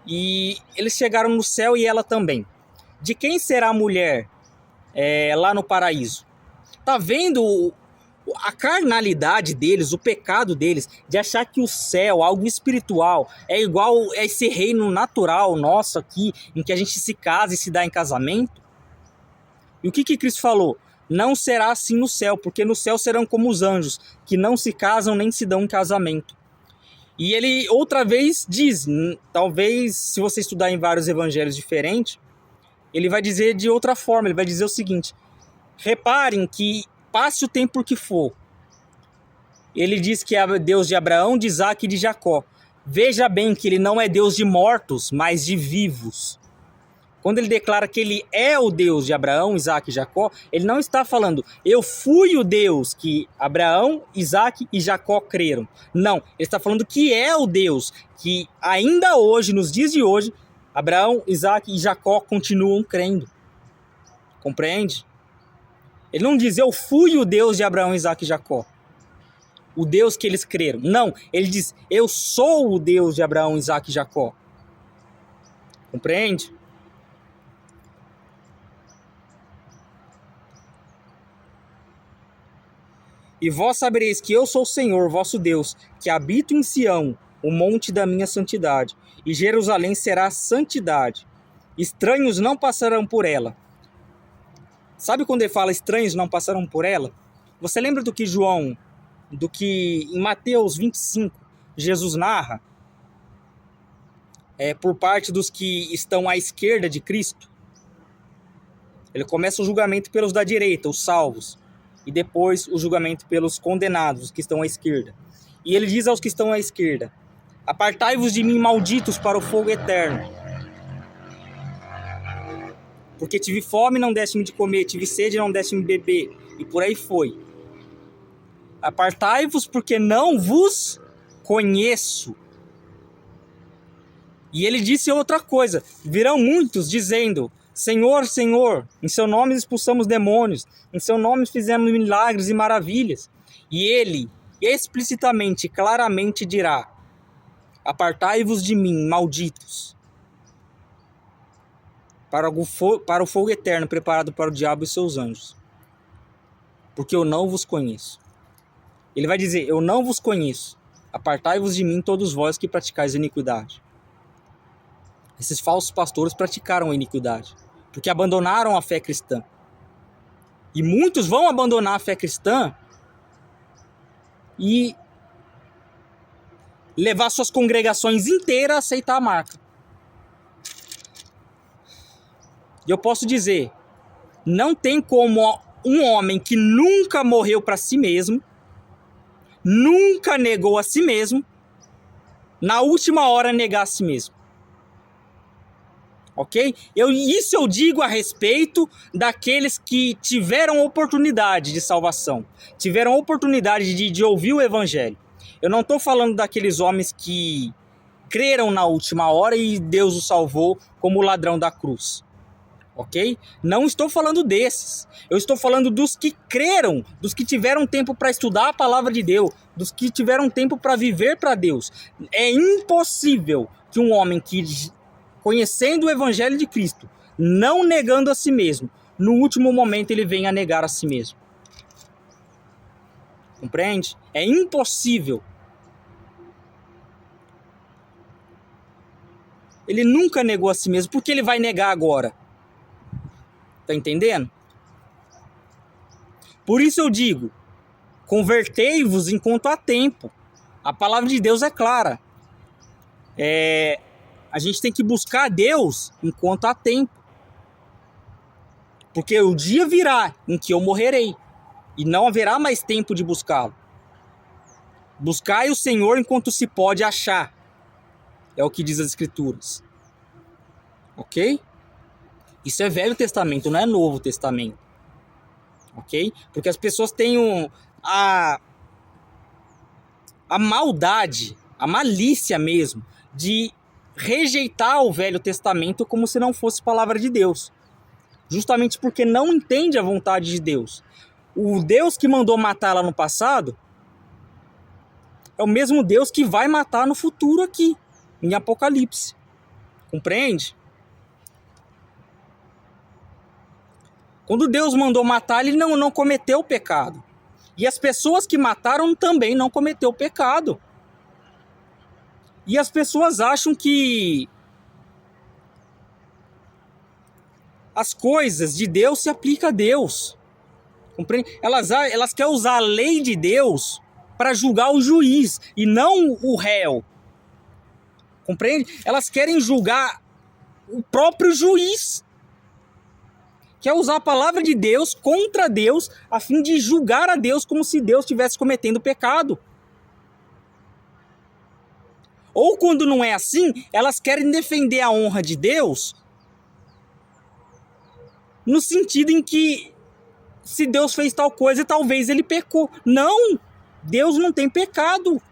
e eles chegaram no céu e ela também. De quem será a mulher lá no paraíso? Tá vendo a carnalidade deles, o pecado deles, de achar que o céu, algo espiritual, é igual a esse reino natural nosso aqui, em que a gente se casa e se dá em casamento? E o que Cristo falou? Não será assim no céu, porque no céu serão como os anjos, que não se casam nem se dão em casamento. E ele outra vez diz, talvez se você estudar em vários evangelhos diferentes, ele vai dizer de outra forma, ele vai dizer o seguinte: reparem que passe o tempo que for, ele diz que é Deus de Abraão, de Isaque e de Jacó. Veja bem que ele não é Deus de mortos, mas de vivos. Quando ele declara que ele é o Deus de Abraão, Isaque e Jacó, ele não está falando, eu fui o Deus que Abraão, Isaque e Jacó creram. Não, ele está falando que é o Deus que ainda hoje, nos dias de hoje, Abraão, Isaque e Jacó continuam crendo. Compreende? Ele não diz, eu fui o Deus de Abraão, Isaque e Jacó. O Deus que eles creram. Não, ele diz, eu sou o Deus de Abraão, Isaque e Jacó. Compreende? E vós sabereis que eu sou o Senhor, vosso Deus, que habito em Sião, o monte da minha santidade, e Jerusalém será santidade. Estranhos não passarão por ela. Sabe quando ele fala estranhos não passarão por ela? Você lembra do que em Mateus 25, Jesus narra? Por parte dos que estão à esquerda de Cristo. Ele começa o julgamento pelos da direita, os salvos. E depois o julgamento pelos condenados, os que estão à esquerda. E ele diz aos que estão à esquerda: apartai-vos de mim, malditos, para o fogo eterno. Porque tive fome, não deste-me de comer, tive sede, não deste-me de beber. E por aí foi. Apartai-vos, porque não vos conheço. E ele disse outra coisa: virão muitos dizendo, Senhor, Senhor, em seu nome expulsamos demônios, em seu nome fizemos milagres e maravilhas. E ele explicitamente, claramente dirá, apartai-vos de mim, malditos, para o fogo eterno preparado para o diabo e seus anjos, porque eu não vos conheço. Ele vai dizer, eu não vos conheço, apartai-vos de mim todos vós que praticais iniquidade. Esses falsos pastores praticaram a iniquidade, porque abandonaram a fé cristã. E muitos vão abandonar a fé cristã e levar suas congregações inteiras a aceitar a marca. E eu posso dizer, não tem como um homem que nunca morreu para si mesmo, nunca negou a si mesmo, na última hora negar a si mesmo. Ok? Isso eu digo a respeito daqueles que tiveram oportunidade de salvação, tiveram oportunidade de ouvir o evangelho. Eu não estou falando daqueles homens que creram na última hora e Deus os salvou como o ladrão da cruz. Ok? Não estou falando desses. Eu estou falando dos que creram, dos que tiveram tempo para estudar a palavra de Deus, dos que tiveram tempo para viver para Deus. É impossível que um homem que, conhecendo o evangelho de Cristo, não negando a si mesmo, no último momento ele venha a negar a si mesmo. Compreende? É impossível. Ele nunca negou a si mesmo. Por que ele vai negar agora? Tá entendendo? Por isso eu digo, convertei-vos enquanto há tempo. A palavra de Deus é clara. A gente tem que buscar a Deus enquanto há tempo. Porque o dia virá em que eu morrerei. E não haverá mais tempo de buscá-lo. Buscai o Senhor enquanto se pode achar. É o que diz as Escrituras. Ok? Isso é Velho Testamento, não é Novo Testamento. Ok? Porque as pessoas têm a maldade, a malícia mesmo, de rejeitar o Velho Testamento como se não fosse palavra de Deus. Justamente porque não entende a vontade de Deus. O Deus que mandou matar lá no passado é o mesmo Deus que vai matar no futuro aqui, em Apocalipse. Compreende? Quando Deus mandou matar, ele não cometeu o pecado. E as pessoas que mataram também não cometeu o pecado. E as pessoas acham que as coisas de Deus se aplicam a Deus. Compreende? Elas querem usar a lei de Deus para julgar o juiz e não o réu. Compreende? Elas querem julgar o próprio juiz. Quer usar a palavra de Deus contra Deus a fim de julgar a Deus como se Deus estivesse cometendo pecado. Ou quando não é assim, elas querem defender a honra de Deus no sentido em que se Deus fez tal coisa, talvez ele pecou. Não! Deus não tem pecado.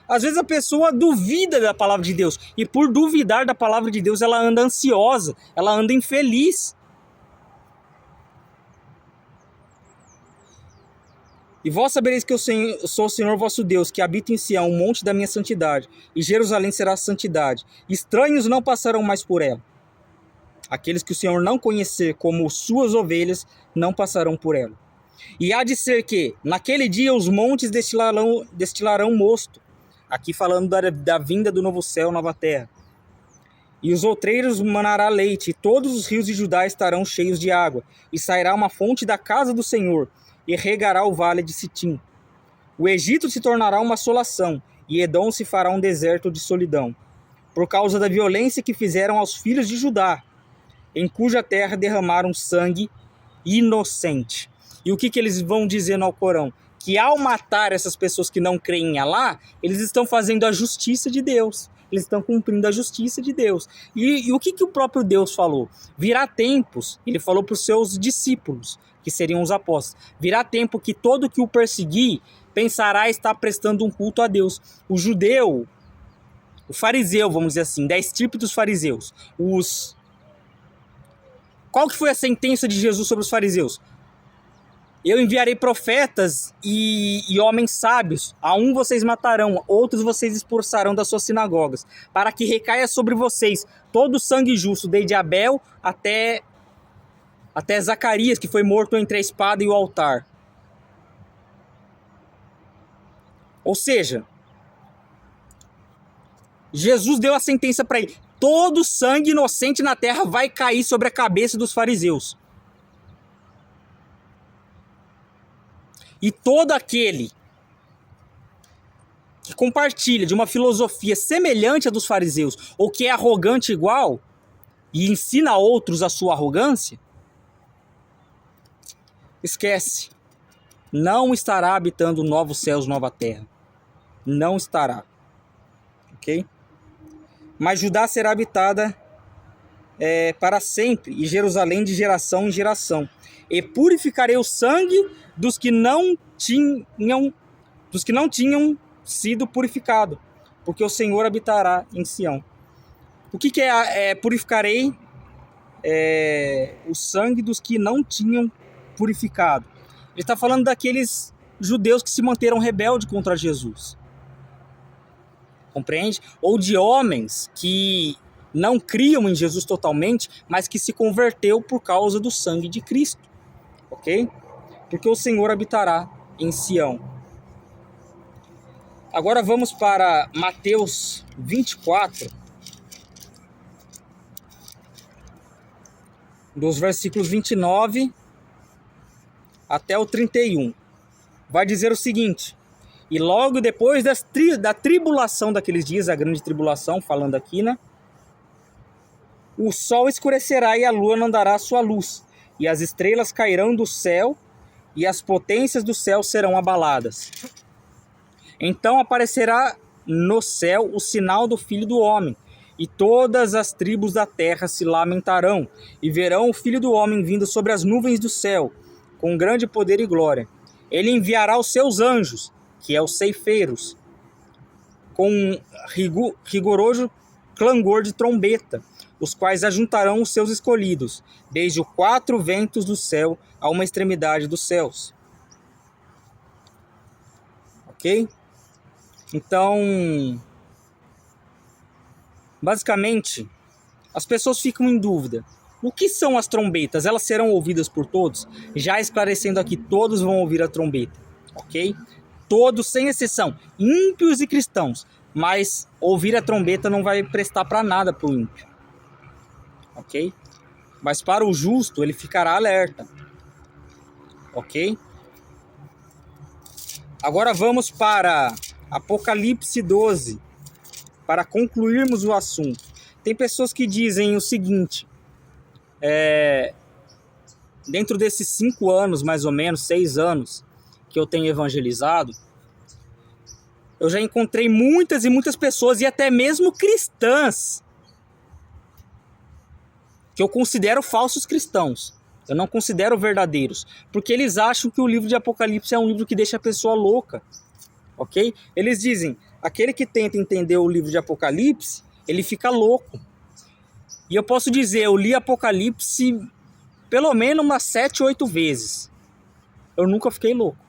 Às vezes a pessoa duvida da palavra de Deus. E por duvidar da palavra de Deus, ela anda ansiosa. Ela anda infeliz. E vós sabereis que eu sou o Senhor vosso Deus, que habita em Sião, o monte da minha santidade. E Jerusalém será a santidade. Estranhos não passarão mais por ela. Aqueles que o Senhor não conhecer como suas ovelhas, não passarão por ela. E há de ser que, naquele dia, os montes destilarão mosto. Aqui falando da vinda do novo céu, nova terra. E os outreiros manará leite, e todos os rios de Judá estarão cheios de água. E sairá uma fonte da casa do Senhor, e regará o vale de Sitim. O Egito se tornará uma assolação, e Edom se fará um deserto de solidão, por causa da violência que fizeram aos filhos de Judá, em cuja terra derramaram sangue inocente. E o que eles vão dizer no Alcorão? Que ao matar essas pessoas que não creem em Alá, eles estão fazendo a justiça de Deus. Eles estão cumprindo a justiça de Deus. E o que o próprio Deus falou? Virá tempos, ele falou para os seus discípulos, que seriam os apóstolos, virá tempo que todo que o perseguir pensará estar prestando um culto a Deus. O judeu, o fariseu, vamos dizer assim, da estirpe dos fariseus. Qual que foi a sentença de Jesus sobre os fariseus? Eu enviarei profetas e homens sábios. A um vocês matarão, outros vocês expulsarão das suas sinagogas, para que recaia sobre vocês todo o sangue justo, desde Abel até Zacarias, que foi morto entre a espada e o altar. Ou seja, Jesus deu a sentença para ele. Todo sangue inocente na terra vai cair sobre a cabeça dos fariseus. E todo aquele que compartilha de uma filosofia semelhante à dos fariseus, ou que é arrogante igual, e ensina a outros a sua arrogância, esquece. Não estará habitando novos céus, nova terra. Não estará. Ok? Mas Judá será habitada para sempre, e Jerusalém de geração em geração. E purificarei o sangue dos que não tinham sido purificados, porque o Senhor habitará em Sião. O que é purificarei o sangue dos que não tinham purificado? Ele está falando daqueles judeus que se manteram rebeldes contra Jesus. Compreende? Ou de homens que não criam em Jesus totalmente, mas que se converteu por causa do sangue de Cristo. Ok? Porque o Senhor habitará em Sião. Agora vamos para Mateus 24, dos versículos 29 até o 31. Vai dizer o seguinte: E logo depois da tribulação daqueles dias, a grande tribulação, falando aqui, né? O sol escurecerá e a lua não dará sua luz, e as estrelas cairão do céu, e as potências do céu serão abaladas. Então aparecerá no céu o sinal do Filho do Homem, e todas as tribos da terra se lamentarão, e verão o Filho do Homem vindo sobre as nuvens do céu, com grande poder e glória. Ele enviará os seus anjos, que é os ceifeiros, com rigoroso clangor de trombeta, os quais ajuntarão os seus escolhidos, desde os 4 ventos do céu a uma extremidade dos céus. Ok? Então, basicamente, as pessoas ficam em dúvida. O que são as trombetas? Elas serão ouvidas por todos? Já esclarecendo aqui, todos vão ouvir a trombeta, ok? Todos, sem exceção, ímpios e cristãos. Mas ouvir a trombeta não vai prestar para nada para o ímpio, ok? Mas para o justo, ele ficará alerta, ok? Agora vamos para Apocalipse 12, para concluirmos o assunto. Tem pessoas que dizem o seguinte, dentro desses 5 anos, mais ou menos, 6 anos, que eu tenho evangelizado, eu já encontrei muitas e muitas pessoas, e até mesmo cristãs, que eu considero falsos cristãos. Eu não considero verdadeiros, porque eles acham que o livro de Apocalipse é um livro que deixa a pessoa louca, ok? Eles dizem, aquele que tenta entender o livro de Apocalipse, ele fica louco. E eu posso dizer, eu li Apocalipse pelo menos umas 7, 8 vezes. Eu nunca fiquei louco.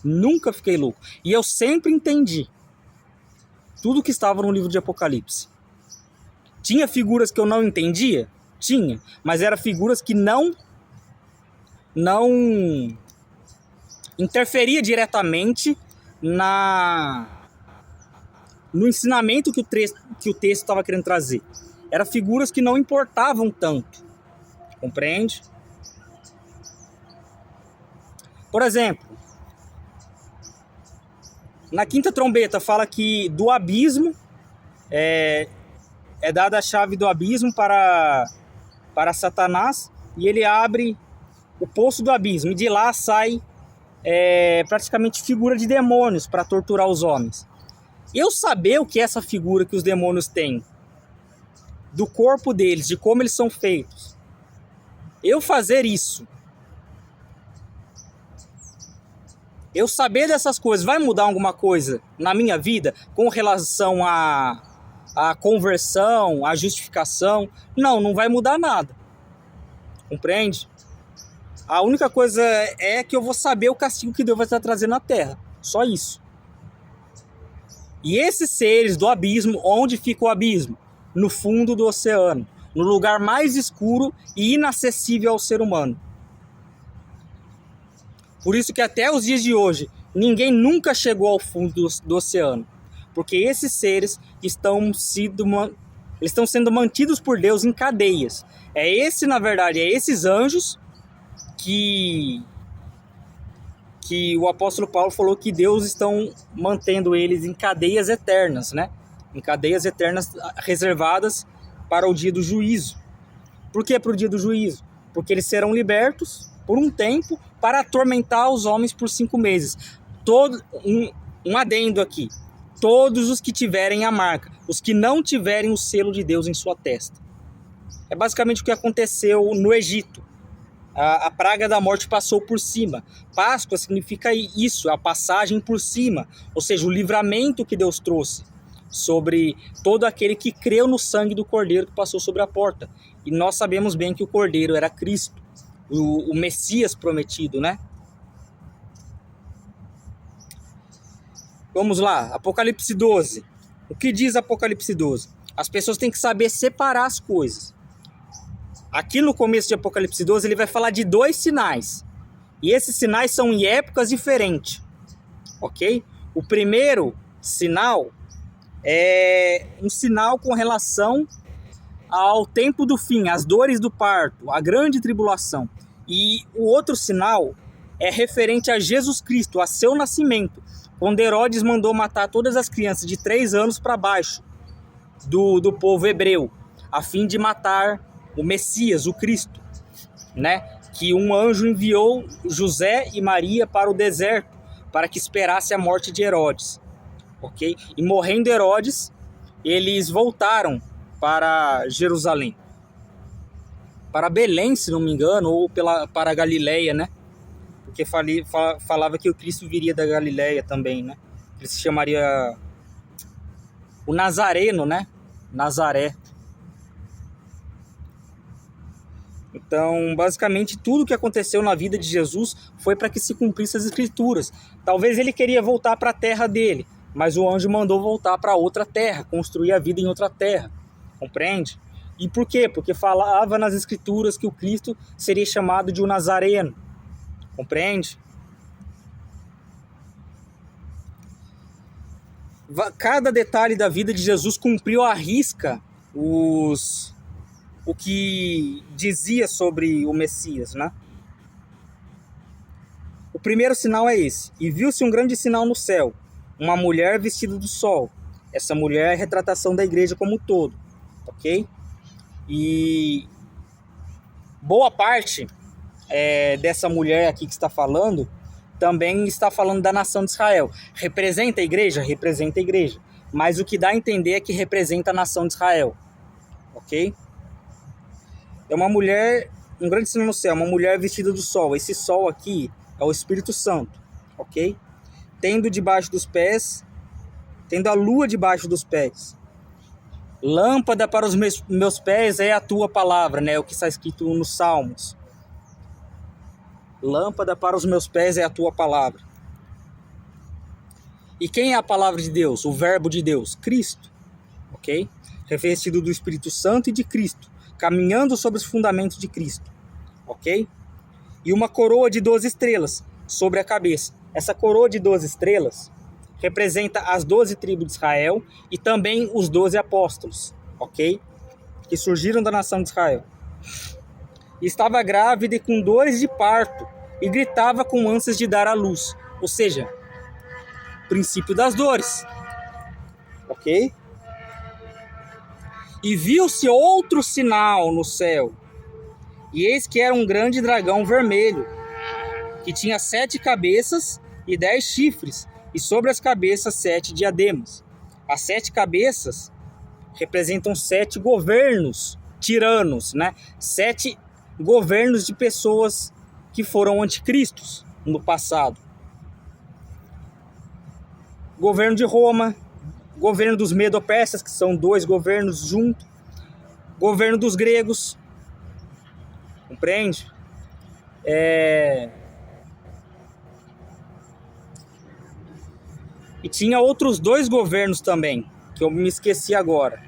Nunca fiquei louco. E eu sempre entendi tudo que estava no livro de Apocalipse. Tinha figuras que eu não entendia? Tinha. Mas eram figuras que não interferia diretamente no ensinamento que o texto estava querendo trazer. Eram figuras que não importavam tanto. Compreende? Por exemplo, na quinta trombeta fala que do abismo é dada a chave do abismo para Satanás, e ele abre o poço do abismo, e de lá sai praticamente figura de demônios para torturar os homens. Eu saber o que é essa figura que os demônios têm, do corpo deles, de como eles são feitos, eu fazer isso, eu saber dessas coisas, vai mudar alguma coisa na minha vida com relação à conversão, à justificação? Não vai mudar nada. Compreende? A única coisa é que eu vou saber o castigo que Deus vai estar trazendo na terra. Só isso. E esses seres do abismo, onde fica o abismo? No fundo do oceano, no lugar mais escuro e inacessível ao ser humano. Por isso que até os dias de hoje, ninguém nunca chegou ao fundo do oceano. Porque esses seres estão sendo mantidos por Deus em cadeias. Na verdade, esses anjos que o apóstolo Paulo falou que Deus estão mantendo eles em cadeias eternas, né? Em cadeias eternas reservadas para o dia do juízo. Por que para o dia do juízo? Porque eles serão libertos por um tempo para atormentar os homens por 5 meses. Um adendo aqui. Todos os que tiverem a marca, os que não tiverem o selo de Deus em sua testa. É basicamente o que aconteceu no Egito. A praga da morte passou por cima. Páscoa significa isso, a passagem por cima. Ou seja, o livramento que Deus trouxe sobre todo aquele que creu no sangue do Cordeiro que passou sobre a porta. E nós sabemos bem que o Cordeiro era Cristo, o Messias prometido, né? Vamos lá, Apocalipse 12. O que diz Apocalipse 12? As pessoas têm que saber separar as coisas. Aqui no começo de Apocalipse 12, ele vai falar de 2 sinais. E esses sinais são em épocas diferentes. Ok? O primeiro sinal é um sinal com relação ao tempo do fim, às dores do parto, a grande tribulação. E o outro sinal é referente a Jesus Cristo, a seu nascimento, quando Herodes mandou matar todas as crianças de 3 anos para baixo do povo hebreu, a fim de matar o Messias, o Cristo, né? Que um anjo enviou José e Maria para o deserto para que esperasse a morte de Herodes, ok? E morrendo Herodes, eles voltaram para Jerusalém, para Belém, se não me engano, ou para Galileia, né? Porque falava que o Cristo viria da Galileia também, né? Ele se chamaria o Nazareno, né? Nazaré. Então, basicamente, tudo que aconteceu na vida de Jesus foi para que se cumprisse as Escrituras. Talvez ele queria voltar para a terra dele, mas o anjo mandou voltar para outra terra, construir a vida em outra terra. Compreende? E por quê? Porque falava nas Escrituras que o Cristo seria chamado de um Nazareno. Compreende? Cada detalhe da vida de Jesus cumpriu à risca o que dizia sobre o Messias, né? O primeiro sinal é esse. E viu-se um grande sinal no céu, uma mulher vestida do sol. Essa mulher é a retratação da igreja como um todo, ok? E boa parte dessa mulher aqui que está falando, também está falando da nação de Israel. Representa a igreja? Representa a igreja. Mas o que dá a entender é que representa a nação de Israel, ok? É uma mulher, um grande sinal no céu, uma mulher vestida do sol. Esse sol aqui é o Espírito Santo, ok? Tendo a lua debaixo dos pés. Lâmpada para os meus pés é a tua palavra, né? O que está escrito nos Salmos. Lâmpada para os meus pés é a tua palavra. E quem é a palavra de Deus? O verbo de Deus? Cristo, ok? Revestido do Espírito Santo e de Cristo, caminhando sobre os fundamentos de Cristo, ok? E uma coroa de 12 estrelas sobre a cabeça. Essa coroa de 12 estrelas representa as 12 tribos de Israel e também os 12 apóstolos, ok? Que surgiram da nação de Israel. E estava grávida e com dores de parto e gritava com ânsias de dar à luz. Ou seja, princípio das dores, ok? E viu-se outro sinal no céu, e eis que era um grande dragão vermelho, que tinha 7 cabeças e 10 chifres, e sobre as cabeças 7 diademas. As 7 cabeças representam 7 governos tiranos, né? 7 governos de pessoas que foram anticristos no passado. Governo de Roma, governo dos Medo-Persas, que são 2 governos juntos, governo dos gregos, compreende? E tinha outros 2 governos também, que eu me esqueci agora.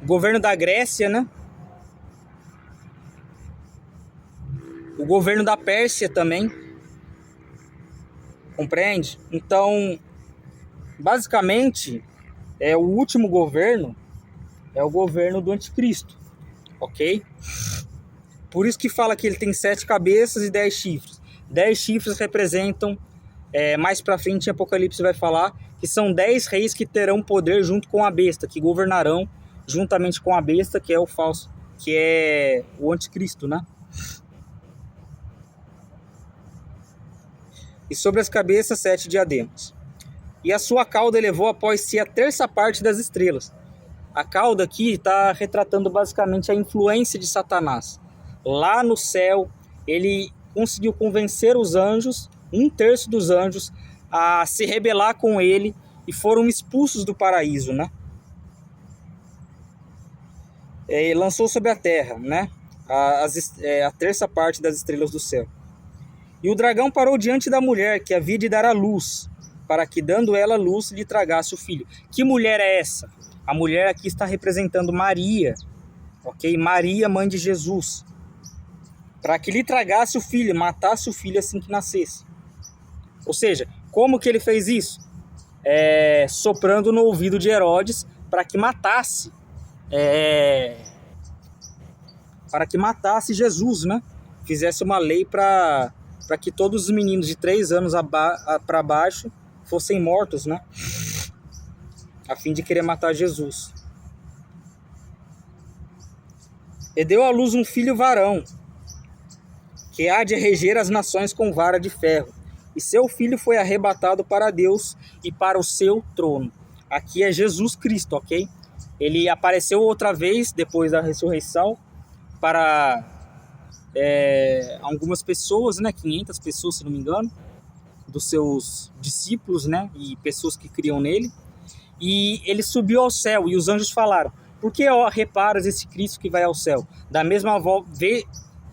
O governo da Grécia, né? O governo da Pérsia também. Compreende? Então, basicamente, o último governo é o governo do anticristo, ok? Por isso que fala que ele tem 7 cabeças e 10 chifres. 10 chifres representam, mais pra frente em Apocalipse vai falar, que são 10 reis que terão poder junto com a besta, que governarão juntamente com a besta, que é o falso, que é o anticristo, né? E sobre as cabeças 7 diademas. E a sua cauda elevou após si a terça parte das estrelas. A cauda aqui está retratando basicamente a influência de Satanás. Lá no céu, ele conseguiu convencer os anjos, 1/3 dos anjos, a se rebelar com ele e foram expulsos do paraíso, né? E lançou sobre a terra, né? A terça parte das estrelas do céu. E o dragão parou diante da mulher que havia de dar à luz, para que, dando ela luz, lhe tragasse o filho. Que mulher é essa? A mulher aqui está representando Maria, ok? Maria, mãe de Jesus. Para que lhe tragasse o filho, matasse o filho assim que nascesse. Ou seja, como que ele fez isso? Soprando no ouvido de Herodes para que matasse Jesus, né? Fizesse uma lei para para que todos os meninos de 3 anos para baixo fossem mortos, né? A fim de querer matar Jesus. E deu à luz um filho varão, que há de reger as nações com vara de ferro. E seu filho foi arrebatado para Deus e para o seu trono. Aqui é Jesus Cristo, ok? Ele apareceu outra vez, depois da ressurreição, para algumas pessoas, né? 500 pessoas, se não me engano, dos seus discípulos, né? E pessoas que criam nele. E ele subiu ao céu e os anjos falaram: por que reparas esse Cristo que vai ao céu?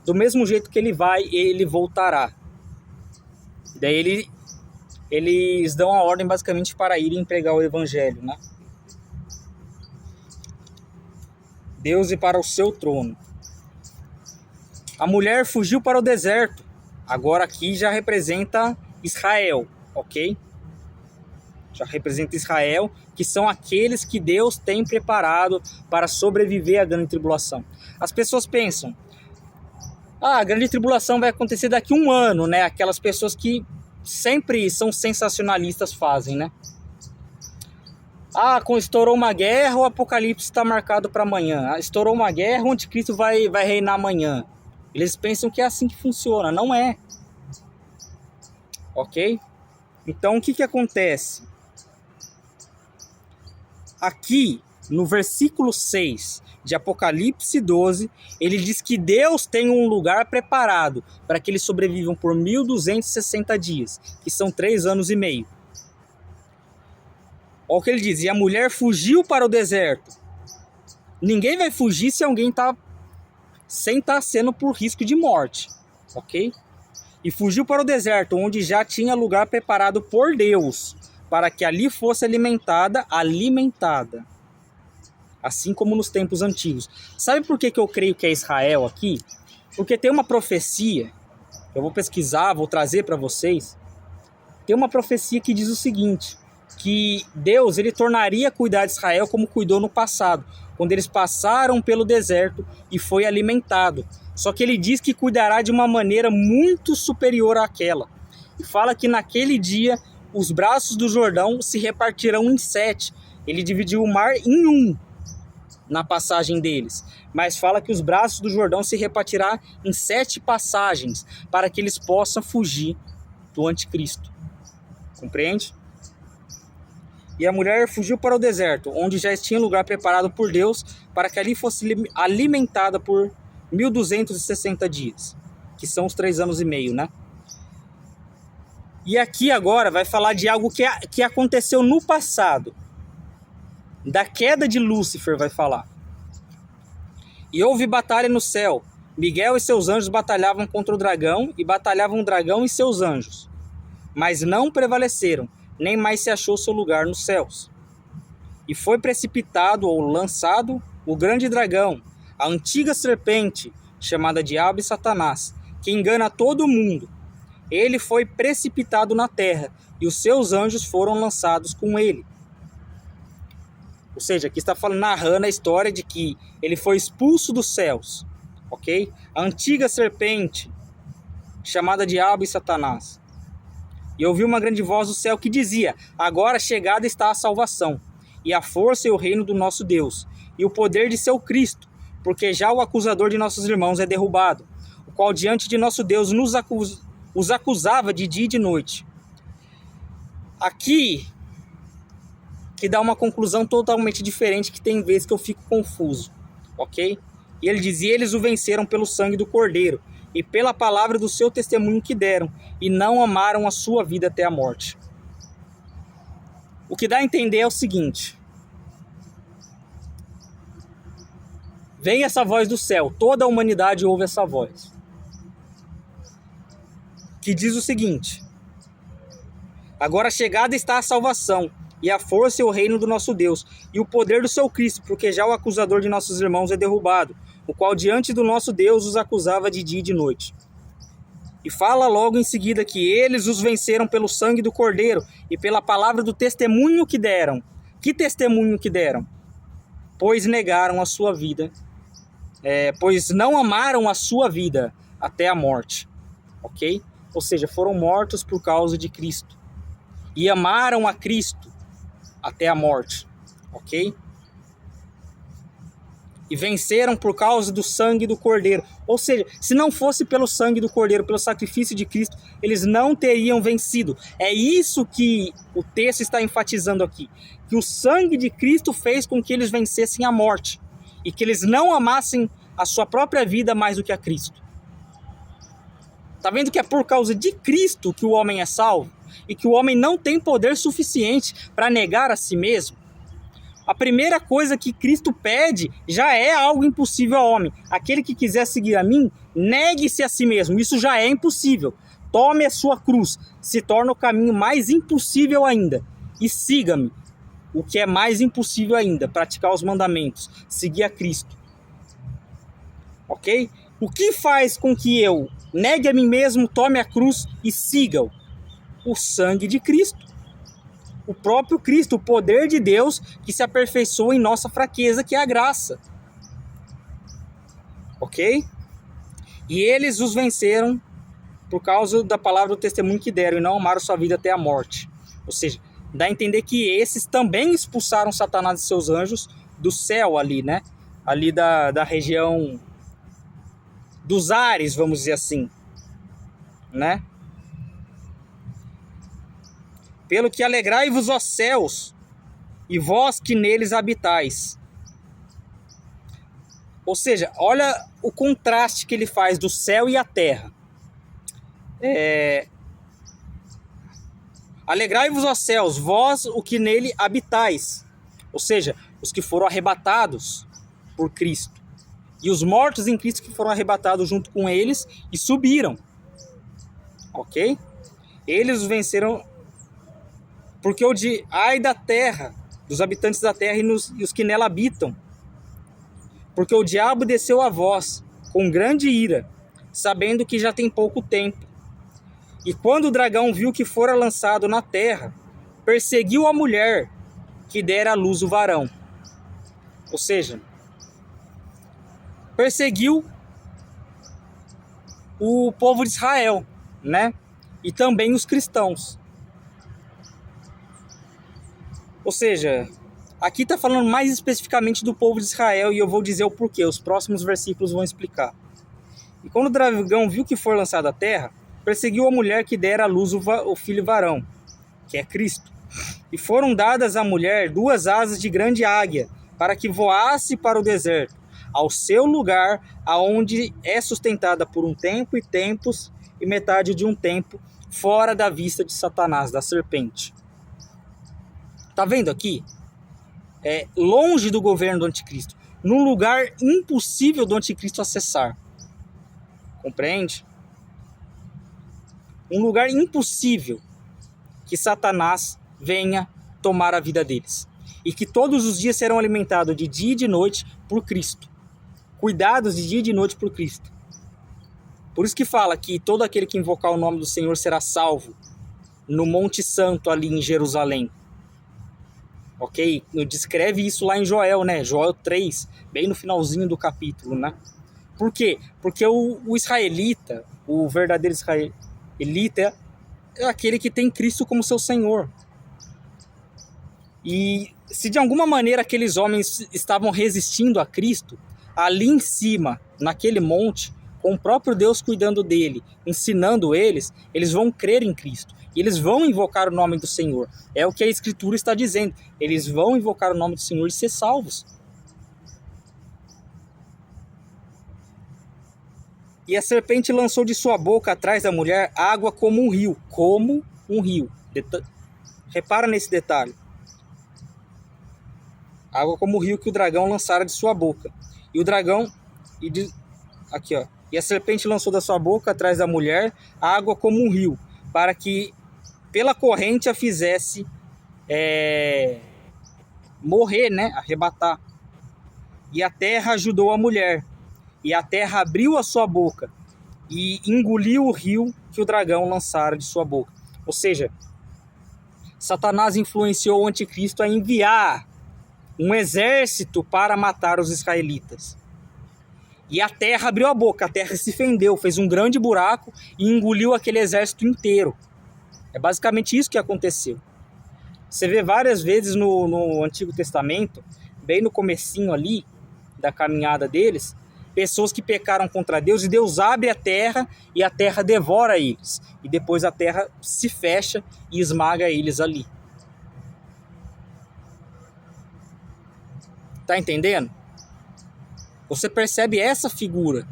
Do mesmo jeito que ele vai, ele voltará. Daí eles dão a ordem basicamente para irem pregar o evangelho, né? Deus e para o seu trono. A mulher fugiu para o deserto. Agora aqui já representa Israel, ok? Já representa Israel, que são aqueles que Deus tem preparado para sobreviver à grande tribulação. As pessoas pensam: a grande tribulação vai acontecer daqui a 1 ano, né? Aquelas pessoas que sempre são sensacionalistas fazem, né? Estourou uma guerra, o apocalipse está marcado para amanhã. Estourou uma guerra, o anticristo vai reinar amanhã. Eles pensam que é assim que funciona. Não é. Ok? Então, o que acontece? Aqui, no versículo 6 de Apocalipse 12, ele diz que Deus tem um lugar preparado para que eles sobrevivam por 1260 dias, que são 3 anos e meio. Olha o que ele diz: e a mulher fugiu para o deserto. Ninguém vai fugir se alguém está sem estar sendo por risco de morte, ok? E fugiu para o deserto, onde já tinha lugar preparado por Deus, para que ali fosse alimentada, assim como nos tempos antigos. Sabe por que eu creio que é Israel aqui? Porque tem uma profecia, eu vou pesquisar, vou trazer para vocês. Tem uma profecia que diz o seguinte: que Deus ele tornaria cuidar de Israel como cuidou no passado, quando eles passaram pelo deserto e foi alimentado. Só que ele diz que cuidará de uma maneira muito superior àquela. E fala que naquele dia os braços do Jordão se repartirão em 7. Ele dividiu o mar em 1 na passagem deles. Mas fala que os braços do Jordão se repartirá em 7 passagens para que eles possam fugir do anticristo. Compreende? E a mulher fugiu para o deserto, onde já tinha lugar preparado por Deus para que ali fosse alimentada por 1260 dias, que são os 3 anos e meio, né? E aqui agora vai falar de algo que aconteceu no passado. Da queda de Lúcifer vai falar. E houve batalha no céu. Miguel e seus anjos batalhavam contra o dragão, e batalhavam o dragão e seus anjos. Mas não prevaleceram, nem mais se achou seu lugar nos céus. E foi precipitado ou lançado o grande dragão, a antiga serpente, chamada Diabo e Satanás, que engana todo mundo. Ele foi precipitado na terra, e os seus anjos foram lançados com ele. Ou seja, aqui está narrando a história de que ele foi expulso dos céus, ok? A antiga serpente, chamada Diabo e Satanás. E ouvi uma grande voz do céu que dizia: agora chegada está a salvação, e a força e o reino do nosso Deus, e o poder de seu Cristo, porque já o acusador de nossos irmãos é derrubado, o qual diante de nosso Deus os acusava de dia e de noite. Aqui que dá uma conclusão totalmente diferente, que tem vezes que eu fico confuso, ok? E ele dizia: eles o venceram pelo sangue do Cordeiro e pela palavra do seu testemunho que deram, e não amaram a sua vida até a morte. O que dá a entender é o seguinte: vem essa voz do céu, toda a humanidade ouve essa voz, que diz o seguinte: agora chegada está a salvação, e a força e o reino do nosso Deus, e o poder do seu Cristo, porque já o acusador de nossos irmãos é derrubado, o qual diante do nosso Deus os acusava de dia e de noite. E fala logo em seguida que eles os venceram pelo sangue do Cordeiro e pela palavra do testemunho que deram. Que testemunho que deram? Pois negaram a sua vida, pois não amaram a sua vida até a morte, ok? ou seja, foram mortos por causa de Cristo e amaram a Cristo até a morte, ok? E venceram por causa do sangue do Cordeiro. Ou seja, se não fosse pelo sangue do Cordeiro, pelo sacrifício de Cristo, eles não teriam vencido. É isso que o texto está enfatizando aqui. Que o sangue de Cristo fez com que eles vencessem a morte. E que eles não amassem a sua própria vida mais do que a Cristo. Está vendo que é por causa de Cristo que o homem é salvo? E que o homem não tem poder suficiente para negar a si mesmo? A primeira coisa que Cristo pede já é algo impossível ao homem. Aquele que quiser seguir a mim, negue-se a si mesmo. Isso já é impossível. Tome a sua cruz. Se torna o caminho mais impossível ainda. E siga-me. O que é mais impossível ainda, praticar os mandamentos. Seguir a Cristo. Ok? O que faz com que eu negue a mim mesmo, tome a cruz e siga-o? O sangue de Cristo. O próprio Cristo, o poder de Deus que se aperfeiçoa em nossa fraqueza, que é a graça. Ok? E eles os venceram por causa da palavra do testemunho que deram e não amaram sua vida até a morte. Ou seja, dá a entender que esses também expulsaram Satanás e seus anjos do céu ali, né? Ali da região dos ares, vamos dizer assim, né? Pelo que alegrai-vos, ó céus, e vós que neles habitais. Ou seja, olha o contraste que ele faz do céu e a terra. Alegrai-vos, ó céus, vós o que nele habitais. Ou seja, os que foram arrebatados por Cristo. E os mortos em Cristo que foram arrebatados junto com eles e subiram. Ok? Eles os venceram porque ai da terra, dos habitantes da terra e os que nela habitam. Porque o diabo desceu a vós com grande ira, sabendo que já tem pouco tempo. E quando o dragão viu que fora lançado na terra, perseguiu a mulher que dera à luz o varão. Ou seja, perseguiu o povo de Israel, né? E também os cristãos. Ou seja, aqui está falando mais especificamente do povo de Israel e eu vou dizer o porquê. Os próximos versículos vão explicar. E quando o dragão viu que for lançado à terra, perseguiu a mulher que dera à luz o filho varão, que é Cristo. E foram dadas à mulher 2 asas de grande águia, para que voasse para o deserto, ao seu lugar, aonde é sustentada por um tempo e tempos, e metade de um tempo, fora da vista de Satanás, da serpente. Tá vendo aqui? Longe do governo do anticristo, num lugar impossível do anticristo acessar. Compreende? Um lugar impossível que Satanás venha tomar a vida deles. E que todos os dias serão alimentados de dia e de noite por Cristo. Cuidados de dia e de noite por Cristo. Por isso que fala que todo aquele que invocar o nome do Senhor será salvo no Monte Santo ali em Jerusalém. Ok? Descreve isso lá em Joel, né? Joel 3, bem no finalzinho do capítulo, né? Por quê? Porque o israelita, o verdadeiro israelita, é aquele que tem Cristo como seu Senhor. E se de alguma maneira aqueles homens estavam resistindo a Cristo, ali em cima, naquele monte, com o próprio Deus cuidando dele, ensinando eles vão crer em Cristo. E eles vão invocar o nome do Senhor. É o que a Escritura está dizendo. Eles vão invocar o nome do Senhor e ser salvos. E a serpente lançou de sua boca atrás da mulher água como um rio. Como um rio. Repara nesse detalhe. Água como o rio que o dragão lançara de sua boca. E o dragão... Aqui, ó. E a serpente lançou da sua boca atrás da mulher água como um rio, para que pela corrente a fizesse morrer, né? Arrebatar. E a terra ajudou a mulher. E a terra abriu a sua boca e engoliu o rio que o dragão lançara de sua boca. Ou seja, Satanás influenciou o anticristo a enviar um exército para matar os israelitas. E a terra abriu a boca, a terra se fendeu, fez um grande buraco e engoliu aquele exército inteiro. É basicamente isso que aconteceu. Você vê várias vezes no Antigo Testamento, bem no comecinho ali da caminhada deles, pessoas que pecaram contra Deus e Deus abre a terra e a terra devora eles. E depois a terra se fecha e esmaga eles ali. Tá entendendo? Você percebe essa figura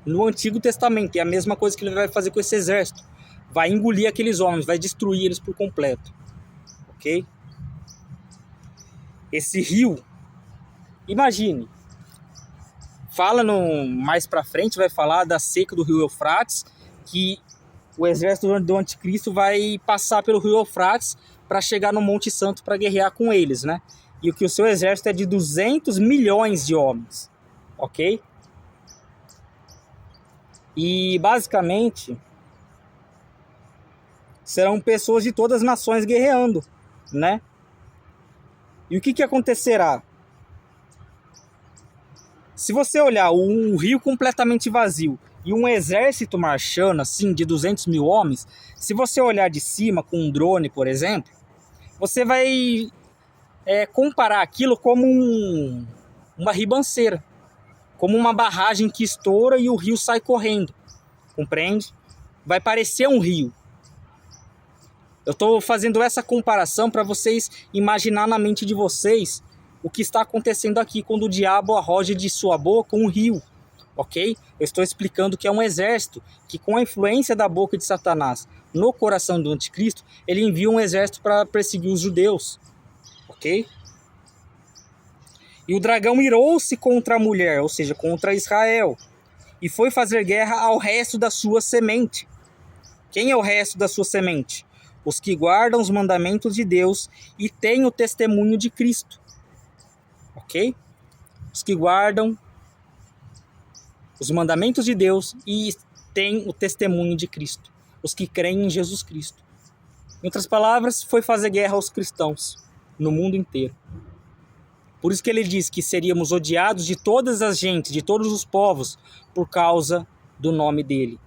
no Antigo Testamento. É a mesma coisa que ele vai fazer com esse exército. Vai engolir aqueles homens, vai destruir eles por completo. Ok? Esse rio, imagine, fala mais pra frente, vai falar da seca do rio Eufrates, que o exército do anticristo vai passar pelo rio Eufrates para chegar no Monte Santo para guerrear com eles, né? E o que o seu exército é de 200 milhões de homens, ok? E basicamente serão pessoas de todas as nações guerreando, né? E o que acontecerá? Se você olhar um rio completamente vazio e um exército marchando, assim, de 200 mil homens, se você olhar de cima com um drone, por exemplo, você vai comparar aquilo como uma ribanceira, como uma barragem que estoura e o rio sai correndo, compreende? Vai parecer um rio. Eu estou fazendo essa comparação para vocês imaginar na mente de vocês o que está acontecendo aqui quando o diabo arroja de sua boca um rio, ok? Eu estou explicando que é um exército que, com a influência da boca de Satanás no coração do anticristo, ele envia um exército para perseguir os judeus, ok? E o dragão irou-se contra a mulher, ou seja, contra Israel, e foi fazer guerra ao resto da sua semente. Quem é o resto da sua semente? Os que guardam os mandamentos de Deus e têm o testemunho de Cristo. Ok? Os que guardam os mandamentos de Deus e têm o testemunho de Cristo. Os que creem em Jesus Cristo. Em outras palavras, foi fazer guerra aos cristãos no mundo inteiro. Por isso que ele diz que seríamos odiados de todas as gentes, de todos os povos, por causa do nome dele.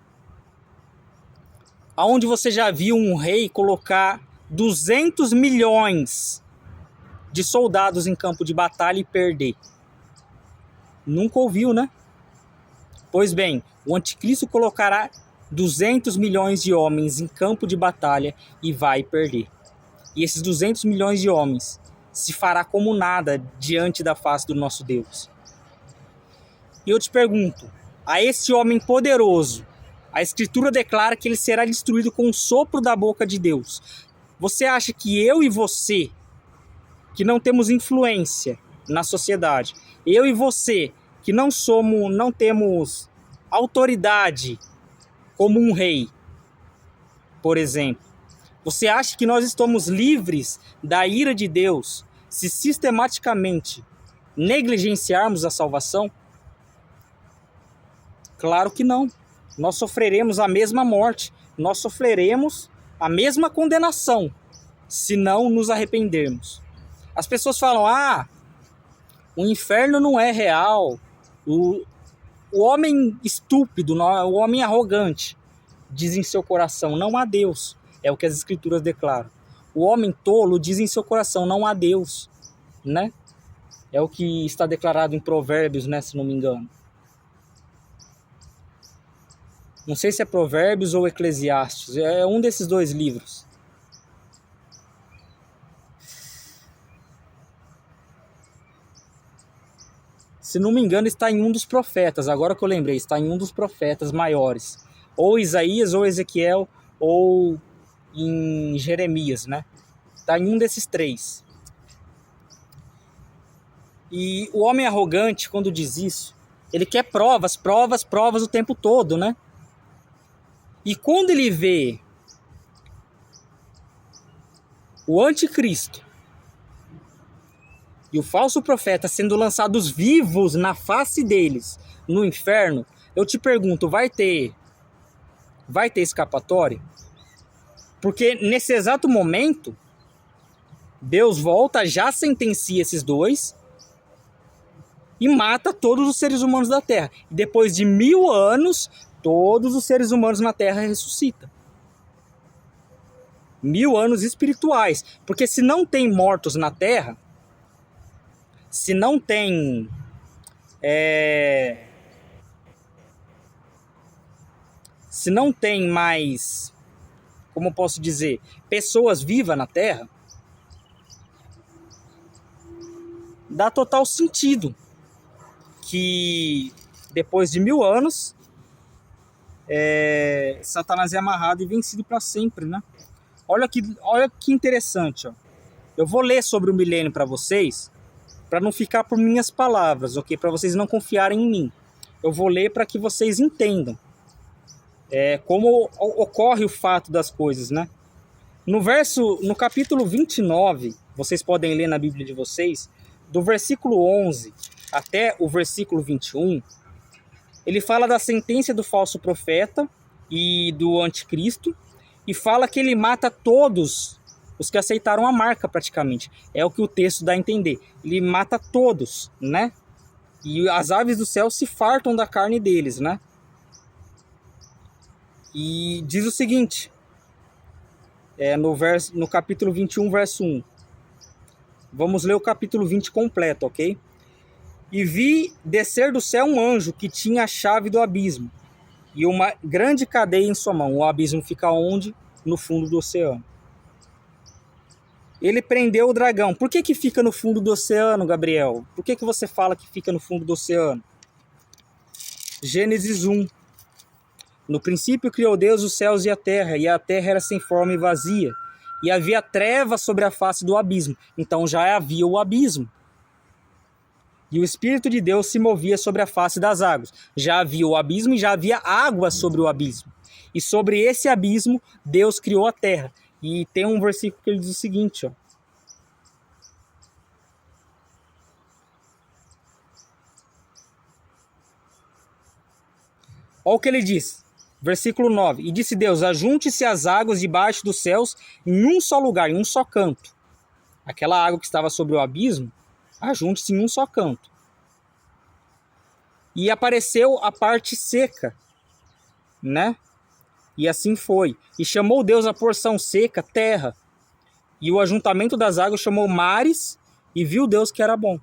Aonde você já viu um rei colocar 200 milhões de soldados em campo de batalha e perder? Nunca ouviu, né? Pois bem, o anticristo colocará 200 milhões de homens em campo de batalha e vai perder. E esses 200 milhões de homens se fará como nada diante da face do nosso Deus. E eu te pergunto, a esse homem poderoso, a Escritura declara que ele será destruído com o sopro da boca de Deus. Você acha que eu e você, que não temos influência na sociedade, eu e você, que não temos autoridade como um rei, por exemplo, você acha que nós estamos livres da ira de Deus se sistematicamente negligenciarmos a salvação? Claro que não. Nós sofreremos a mesma morte, nós sofreremos a mesma condenação, se não nos arrependermos. As pessoas falam, o inferno não é real, o homem estúpido, o homem arrogante, diz em seu coração, não há Deus, é o que as Escrituras declaram. O homem tolo diz em seu coração, não há Deus, né? É o que está declarado em Provérbios, né, se não me engano. Não sei se é Provérbios ou Eclesiastes. É um desses dois livros. Se não me engano, está em um dos profetas. Agora que eu lembrei, está em um dos profetas maiores. Ou Isaías, ou Ezequiel, ou em Jeremias, né? Está em um desses três. E o homem arrogante, quando diz isso, ele quer provas o tempo todo, né? E quando ele vê o anticristo e o falso profeta sendo lançados vivos na face deles no inferno, eu te pergunto, vai ter escapatória? Porque nesse exato momento, Deus volta, já sentencia esses dois e mata todos os seres humanos da Terra. E depois de 1000 anos, todos os seres humanos na Terra ressuscitam. 1000 anos espirituais. Porque se não tem mortos na Terra, se não tem... se não tem mais, como eu posso dizer, pessoas vivas na Terra, dá total sentido que depois de 1000 anos Satanás é amarrado e vencido para sempre, né? Olha que interessante, ó. Eu vou ler sobre o milênio para vocês, para não ficar por minhas palavras, ok? Para vocês não confiarem em mim. Eu vou ler para que vocês entendam como ocorre o fato das coisas, né? No capítulo 29, vocês podem ler na Bíblia de vocês, do versículo 11 até o versículo 21, ele fala da sentença do falso profeta e do anticristo, e fala que ele mata todos os que aceitaram a marca, praticamente. É o que o texto dá a entender. Ele mata todos, né? E as aves do céu se fartam da carne deles, né? E diz o seguinte, no capítulo 21, verso 1. Vamos ler o capítulo 20 completo, ok? E vi descer do céu um anjo que tinha a chave do abismo e uma grande cadeia em sua mão. O abismo fica onde? No fundo do oceano. Ele prendeu o dragão. Por que fica no fundo do oceano, Gabriel? Por que você fala que fica no fundo do oceano? Gênesis 1. No princípio criou Deus os céus e a terra era sem forma e vazia, e havia trevas sobre a face do abismo. Então já havia o abismo. E o Espírito de Deus se movia sobre a face das águas. Já havia o abismo e já havia água sobre o abismo. E sobre esse abismo, Deus criou a terra. E tem um versículo que ele diz o seguinte, ó. Olha o que ele diz. Versículo 9. E disse Deus, ajunte-se as águas debaixo dos céus em um só lugar, em um só canto. Aquela água que estava sobre o abismo, ajunte-se em um só canto. E apareceu a parte seca, né? E assim foi. E chamou Deus a porção seca, terra. E o ajuntamento das águas chamou mares, e viu Deus que era bom.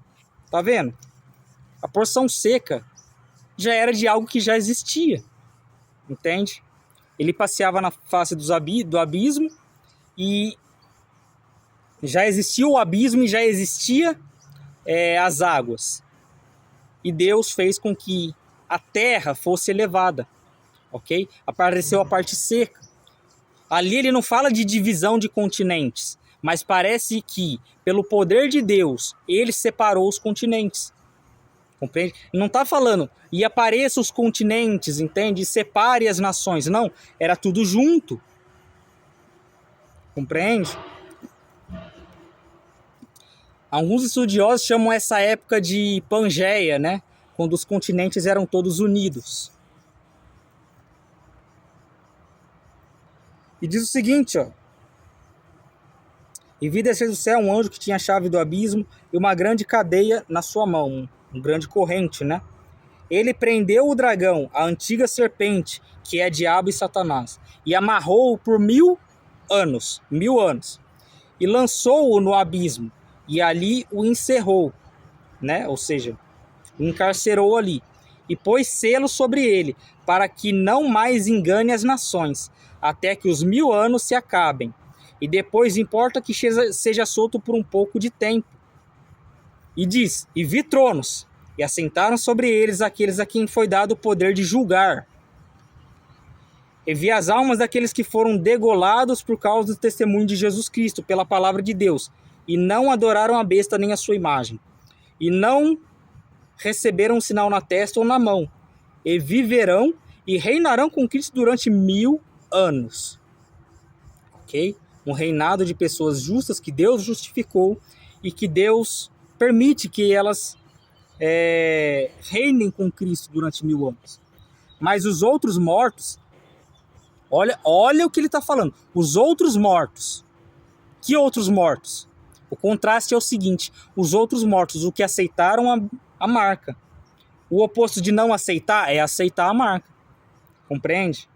Tá vendo? A porção seca já era de algo que já existia. Entende? Ele passeava na face do abismo, e já existia o abismo e já existia as águas. E Deus fez com que a terra fosse elevada. Ok? Apareceu a parte seca. Ali ele não fala de divisão de continentes, mas parece que, pelo poder de Deus, ele separou os continentes. Compreende? Não está falando, e apareçam os continentes, entende? E separe as nações. Não, era tudo junto. Compreende? Alguns estudiosos chamam essa época de Pangeia, né? Quando os continentes eram todos unidos. E diz o seguinte, ó. E vi descer do céu um anjo que tinha a chave do abismo e uma grande cadeia na sua mão, um grande corrente, né? Ele prendeu o dragão, a antiga serpente, que é diabo e Satanás, e amarrou-o por 1000 anos, e lançou-o no abismo, e ali o encerrou, né? Ou seja, o encarcerou ali, e pôs selo sobre ele, para que não mais engane as nações, até que os 1000 anos se acabem. E depois importa que seja solto por um pouco de tempo. E diz, e vi tronos, e assentaram sobre eles aqueles a quem foi dado o poder de julgar. E vi as almas daqueles que foram degolados por causa do testemunho de Jesus Cristo, pela palavra de Deus, e não adoraram a besta nem a sua imagem, e não receberam um sinal na testa ou na mão, e viverão e reinarão com Cristo durante 1000 anos. Ok? Um reinado de pessoas justas que Deus justificou e que Deus permite que elas reinem com Cristo durante 1000 anos. Mas os outros mortos, olha o que ele está falando. Os outros mortos. Que outros mortos? O contraste é o seguinte: os outros mortos, os que aceitaram a marca. O oposto de não aceitar é aceitar a marca. Compreende?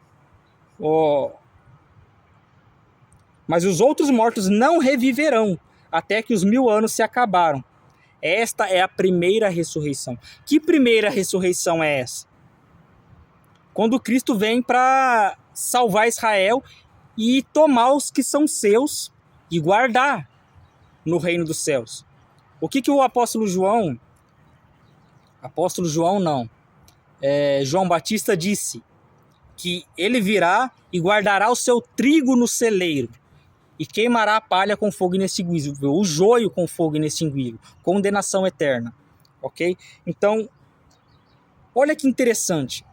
Mas os outros mortos não reviverão até que os 1000 anos se acabaram. Esta é a primeira ressurreição. Que primeira ressurreição é essa? Quando Cristo vem para salvar Israel e tomar os que são seus e guardar no reino dos céus. O que o apóstolo João... João Batista disse que ele virá e guardará o seu trigo no celeiro e queimará a palha com fogo inextinguível, o joio com fogo inextinguível, condenação eterna, ok? Então, olha que interessante,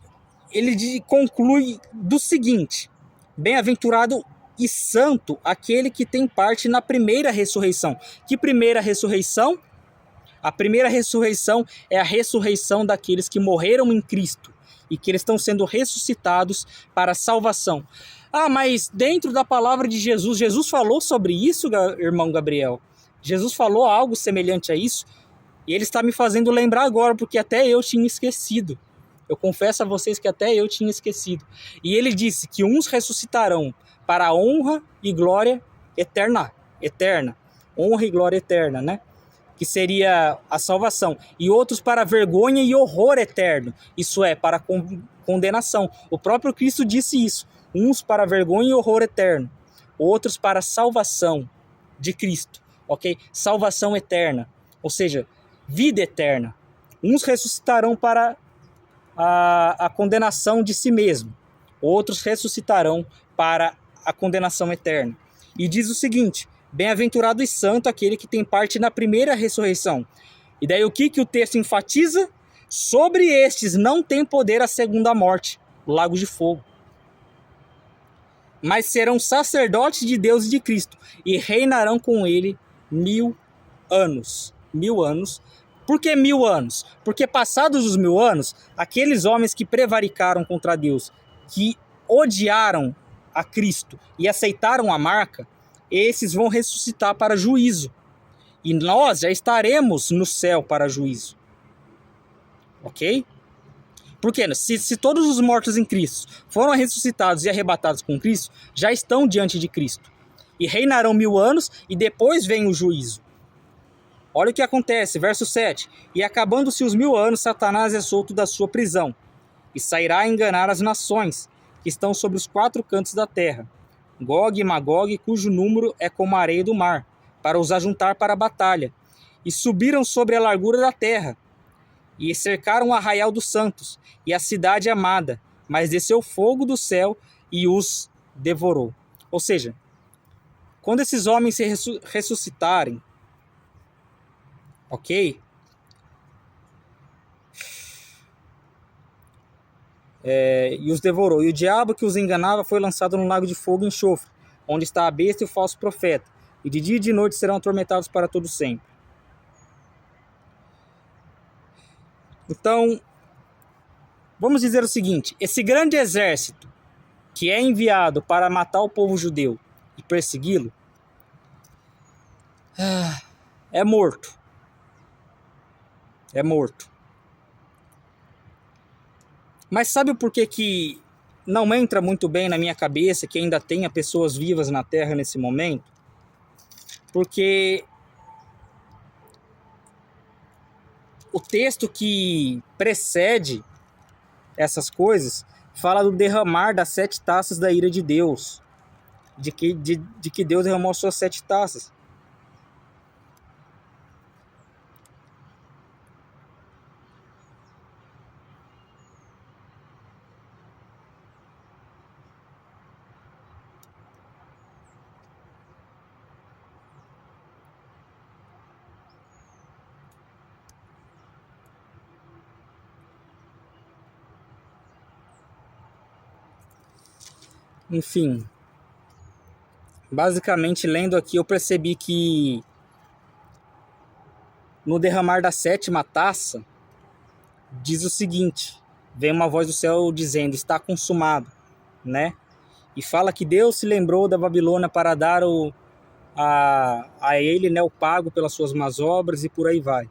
ele conclui do seguinte: bem-aventurado e santo aquele que tem parte na primeira ressurreição. Que primeira ressurreição? A primeira ressurreição é a ressurreição daqueles que morreram em Cristo e que eles estão sendo ressuscitados para a salvação. Ah, mas dentro da palavra de Jesus, Jesus falou sobre isso, irmão Gabriel? Jesus falou algo semelhante a isso? E ele está me fazendo lembrar agora, porque até eu tinha esquecido. Eu confesso a vocês que até eu tinha esquecido. E ele disse que uns ressuscitarão para a honra e glória eterna. Honra e glória eterna, né? Que seria a salvação, e outros para vergonha e horror eterno, isso é, para condenação. O próprio Cristo disse isso, uns para vergonha e horror eterno, outros para salvação de Cristo, ok? Salvação eterna, ou seja, vida eterna. Uns ressuscitarão para a condenação de si mesmo, outros ressuscitarão para a condenação eterna. E diz o seguinte: bem-aventurado e santo aquele que tem parte na primeira ressurreição. E daí o que o texto enfatiza? Sobre estes não tem poder a segunda morte, o lago de fogo. Mas serão sacerdotes de Deus e de Cristo, e reinarão com ele 1000 anos. 1000 anos. Por que 1000 anos? Porque passados os 1000 anos, aqueles homens que prevaricaram contra Deus, que odiaram a Cristo e aceitaram a marca, esses vão ressuscitar para juízo. E nós já estaremos no céu para juízo. Ok? Porque se todos os mortos em Cristo foram ressuscitados e arrebatados com Cristo, já estão diante de Cristo. E reinarão 1000 anos e depois vem o juízo. Olha o que acontece, verso 7. E acabando-se os 1000 anos, Satanás é solto da sua prisão e sairá a enganar as nações que estão sobre os 4 cantos da terra, Gog e Magog, cujo número é como a areia do mar, para os ajuntar para a batalha. E subiram sobre a largura da terra, e cercaram o arraial dos santos, e a cidade amada, mas desceu fogo do céu e os devorou. Ou seja, quando esses homens se ressuscitarem, ok? E os devorou. E o diabo que os enganava foi lançado no lago de fogo e enxofre, onde está a besta e o falso profeta. E de dia e de noite serão atormentados para todo sempre. Então, vamos dizer o seguinte: esse grande exército que é enviado para matar o povo judeu e persegui-lo, é morto. É morto. Mas sabe por que não entra muito bem na minha cabeça que ainda tenha pessoas vivas na Terra nesse momento? Porque o texto que precede essas coisas fala do derramar das 7 taças da ira de Deus. De que Deus derramou as suas 7 taças. Enfim, basicamente lendo aqui eu percebi que no derramar da 7ª taça diz o seguinte: vem uma voz do céu dizendo, está consumado, né? E fala que Deus se lembrou da Babilônia para dar a ele, né, o pago pelas suas más obras, e por aí vai.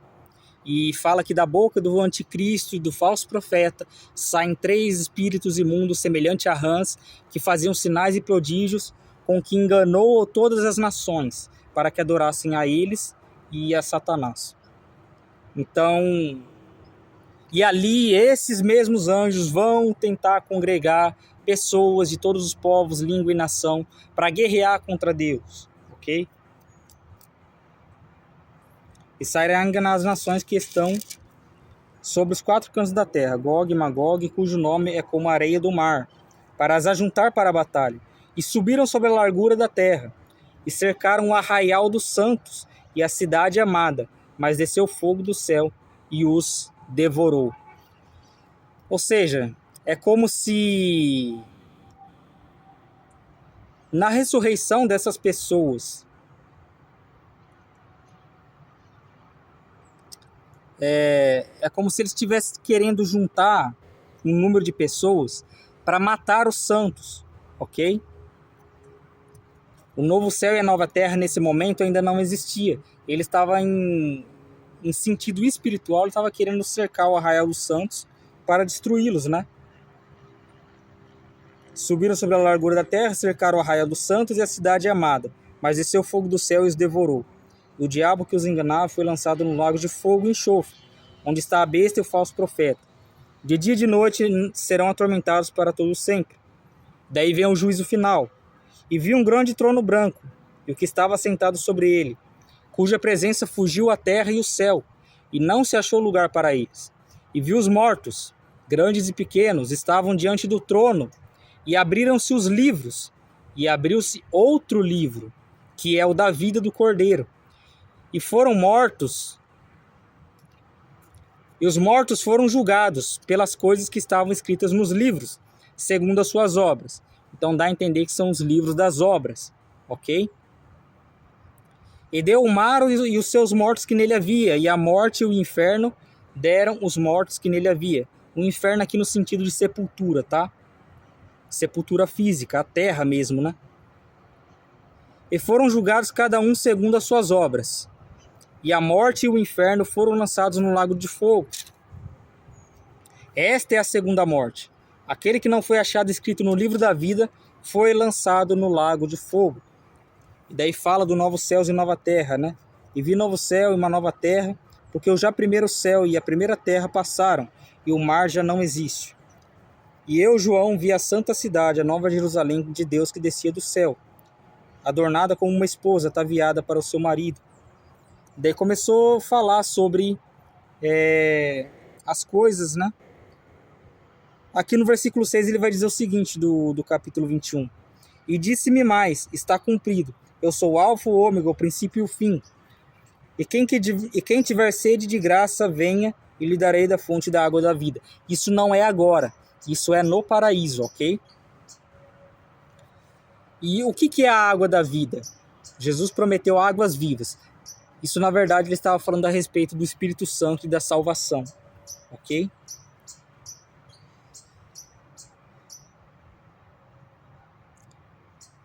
E fala que da boca do anticristo e do falso profeta saem 3 espíritos imundos semelhantes a rãs, que faziam sinais e prodígios, com que enganou todas as nações, para que adorassem a eles e a Satanás. Então, e ali esses mesmos anjos vão tentar congregar pessoas de todos os povos, língua e nação para guerrear contra Deus, ok? E sairão enganar as nações que estão sobre os 4 cantos da terra, Gog e Magog, cujo nome é como a areia do mar, para as ajuntar para a batalha. E subiram sobre a largura da terra, e cercaram o arraial dos santos e a cidade amada, mas desceu fogo do céu e os devorou. Ou seja, é como se na ressurreição dessas pessoas é como se eles estivessem querendo juntar um número de pessoas para matar os santos, ok? O novo céu e a nova terra nesse momento ainda não existia. Ele estava em sentido espiritual, ele estava querendo cercar o arraial dos santos para destruí-los, né? Subiram sobre a largura da terra, cercaram o arraial dos santos e a cidade amada, mas desceu o fogo do céu e os devorou. O diabo que os enganava foi lançado no lago de fogo e enxofre, onde está a besta e o falso profeta. De dia e de noite serão atormentados para todo sempre. Daí vem o juízo final. E vi um grande trono branco, e o que estava sentado sobre ele, cuja presença fugiu a terra e o céu, e não se achou lugar para eles. E vi os mortos, grandes e pequenos, estavam diante do trono, e abriram-se os livros, e abriu-se outro livro, que é o da vida do Cordeiro. E foram mortos, e os mortos foram julgados pelas coisas que estavam escritas nos livros, segundo as suas obras. Então dá a entender que são os livros das obras, ok? E deu o mar e os seus mortos que nele havia, e a morte e o inferno deram os mortos que nele havia. O inferno aqui no sentido de sepultura, tá? Sepultura física, a terra mesmo, né? E foram julgados cada um segundo as suas obras. E a morte e o inferno foram lançados no lago de fogo. Esta é a segunda morte. Aquele que não foi achado escrito no livro da vida foi lançado no lago de fogo. E daí fala do novo céu e nova terra, né? E vi novo céu e uma nova terra, porque o já primeiro céu e a primeira terra passaram, e o mar já não existe. E eu, João, vi a santa cidade, a nova Jerusalém de Deus que descia do céu, adornada como uma esposa ataviada para o seu marido. Daí começou a falar sobre as coisas, né? Aqui no versículo 6 ele vai dizer o seguinte do capítulo 21. E disse-me mais, está cumprido. Eu sou o alfa, o ômega, o princípio e o fim. E quem tiver sede de graça, venha e lhe darei da fonte da água da vida. Isso não é agora, isso é no paraíso, ok? E o que é a água da vida? Jesus prometeu águas vivas. Isso, na verdade, ele estava falando a respeito do Espírito Santo e da salvação, ok?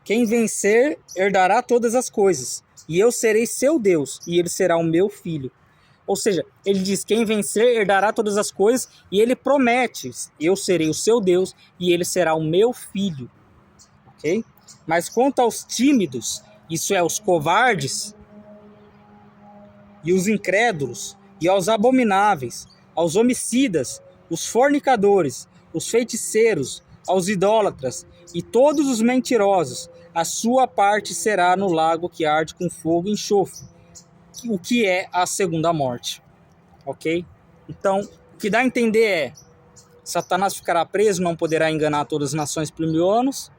Quem vencer herdará todas as coisas, e eu serei seu Deus, e ele será o meu filho. Ou seja, ele diz, quem vencer herdará todas as coisas, e ele promete, eu serei o seu Deus, e ele será o meu filho. Ok? Mas quanto aos tímidos, isso é, os covardes, e os incrédulos, e aos abomináveis, aos homicidas, os fornicadores, os feiticeiros, aos idólatras, e todos os mentirosos, a sua parte será no lago que arde com fogo e enxofre, o que é a segunda morte, ok? Então, o que dá a entender é, Satanás ficará preso, não poderá enganar todas as nações por 1000 anos,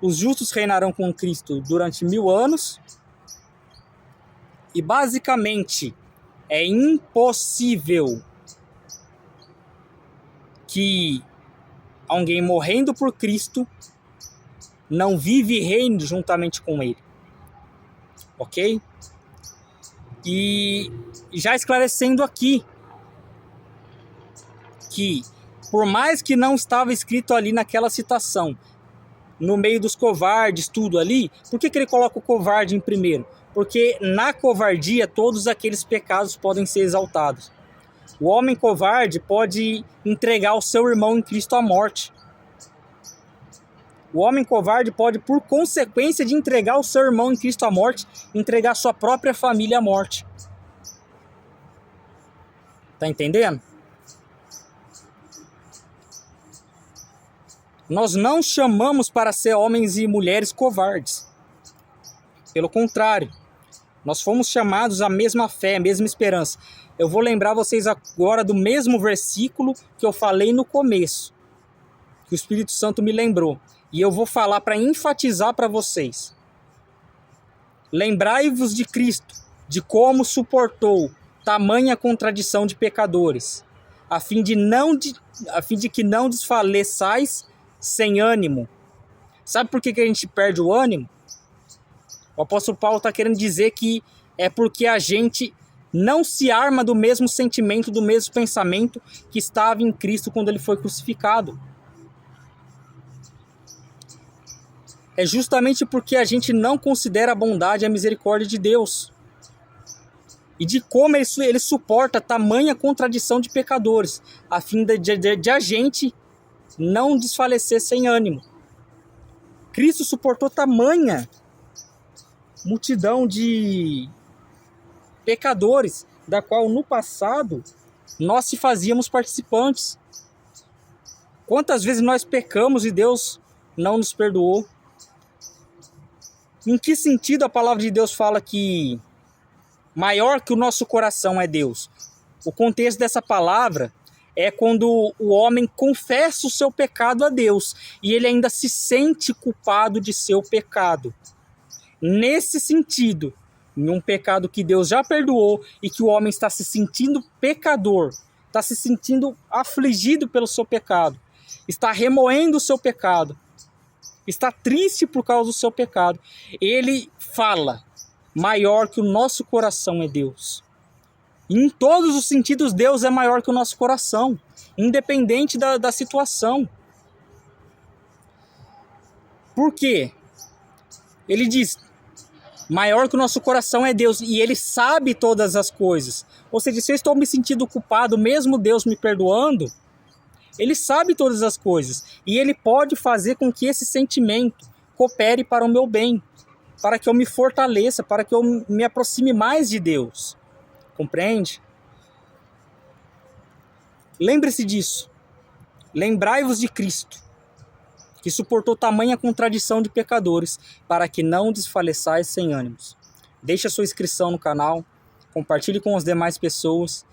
os justos reinarão com Cristo durante 1000 anos, e basicamente é impossível que alguém morrendo por Cristo não vive e reine juntamente com ele, ok? E já esclarecendo aqui que, por mais que não estava escrito ali naquela citação, no meio dos covardes, tudo ali. Por que ele coloca o covarde em primeiro? Porque na covardia todos aqueles pecados podem ser exaltados. O homem covarde pode entregar o seu irmão em Cristo à morte. O homem covarde pode, por consequência de entregar o seu irmão em Cristo à morte, entregar sua própria família à morte. Tá entendendo? Nós não chamamos para ser homens e mulheres covardes. Pelo contrário, nós fomos chamados à mesma fé, à mesma esperança. Eu vou lembrar vocês agora do mesmo versículo que eu falei no começo, que o Espírito Santo me lembrou. E eu vou falar para enfatizar para vocês. Lembrai-vos de Cristo, de como suportou tamanha contradição de pecadores, a fim de que não desfaleçais sem ânimo. Sabe por que a gente perde o ânimo? O apóstolo Paulo está querendo dizer que é porque a gente não se arma do mesmo sentimento, do mesmo pensamento que estava em Cristo quando ele foi crucificado. É justamente porque a gente não considera a bondade e a misericórdia de Deus. E de como ele suporta tamanha contradição de pecadores, a fim de a gente não desfalecer sem ânimo. Cristo suportou tamanha multidão de pecadores, da qual no passado nós se fazíamos participantes. Quantas vezes nós pecamos e Deus não nos perdoou? Em que sentido a palavra de Deus fala que maior que o nosso coração é Deus? O contexto dessa palavra é quando o homem confessa o seu pecado a Deus e ele ainda se sente culpado de seu pecado. Nesse sentido, em um pecado que Deus já perdoou e que o homem está se sentindo pecador, está se sentindo afligido pelo seu pecado, está remoendo o seu pecado, está triste por causa do seu pecado, ele fala, maior que o nosso coração é Deus. E em todos os sentidos, Deus é maior que o nosso coração, independente da situação. Por quê? Ele diz, maior que o nosso coração é Deus, e ele sabe todas as coisas. Ou seja, se eu estou me sentindo culpado, mesmo Deus me perdoando, ele sabe todas as coisas, e ele pode fazer com que esse sentimento coopere para o meu bem, para que eu me fortaleça, para que eu me aproxime mais de Deus. Compreende? Lembre-se disso. Lembrai-vos de Cristo, que suportou tamanha contradição de pecadores, para que não desfaleçais sem ânimos. Deixe a sua inscrição no canal, compartilhe com as demais pessoas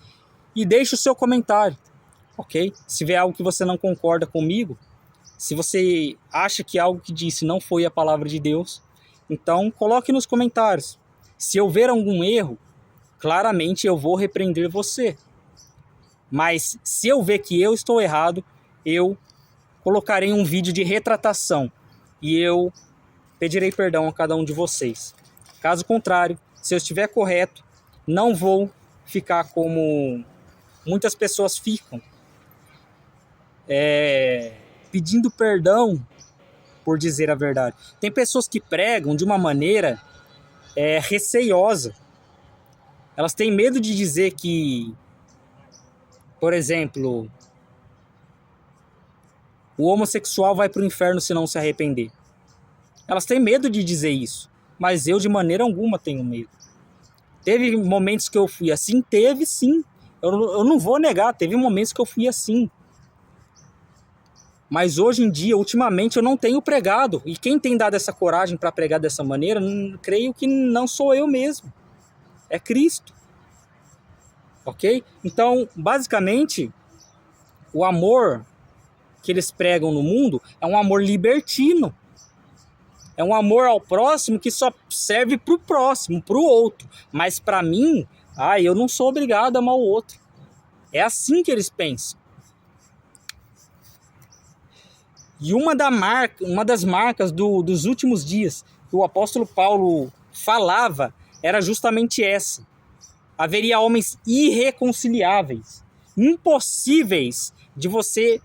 e deixe o seu comentário, ok? Se tiver algo que você não concorda comigo, se você acha que algo que disse não foi a palavra de Deus, então coloque nos comentários. Se eu ver algum erro, claramente eu vou repreender você. Mas se eu ver que eu estou errado, eu colocarei um vídeo de retratação e eu pedirei perdão a cada um de vocês. Caso contrário, se eu estiver correto, não vou ficar como muitas pessoas ficam, pedindo perdão por dizer a verdade. Tem pessoas que pregam de uma maneira receiosa. Elas têm medo de dizer que, por exemplo, o homossexual vai para o inferno se não se arrepender. Elas têm medo de dizer isso, mas eu de maneira alguma tenho medo. Teve momentos que eu fui assim? Teve sim. Eu não vou negar, teve momentos que eu fui assim. Mas hoje em dia, ultimamente, eu não tenho pregado. E quem tem dado essa coragem para pregar dessa maneira, creio que não sou eu mesmo. É Cristo. Ok? Então, basicamente, o amor que eles pregam no mundo é um amor libertino. É um amor ao próximo que só serve para o próximo, para o outro. Mas para mim, eu não sou obrigado a amar o outro. É assim que eles pensam. E uma das marcas dos últimos dias que o apóstolo Paulo falava era justamente essa. Haveria homens irreconciliáveis, impossíveis de você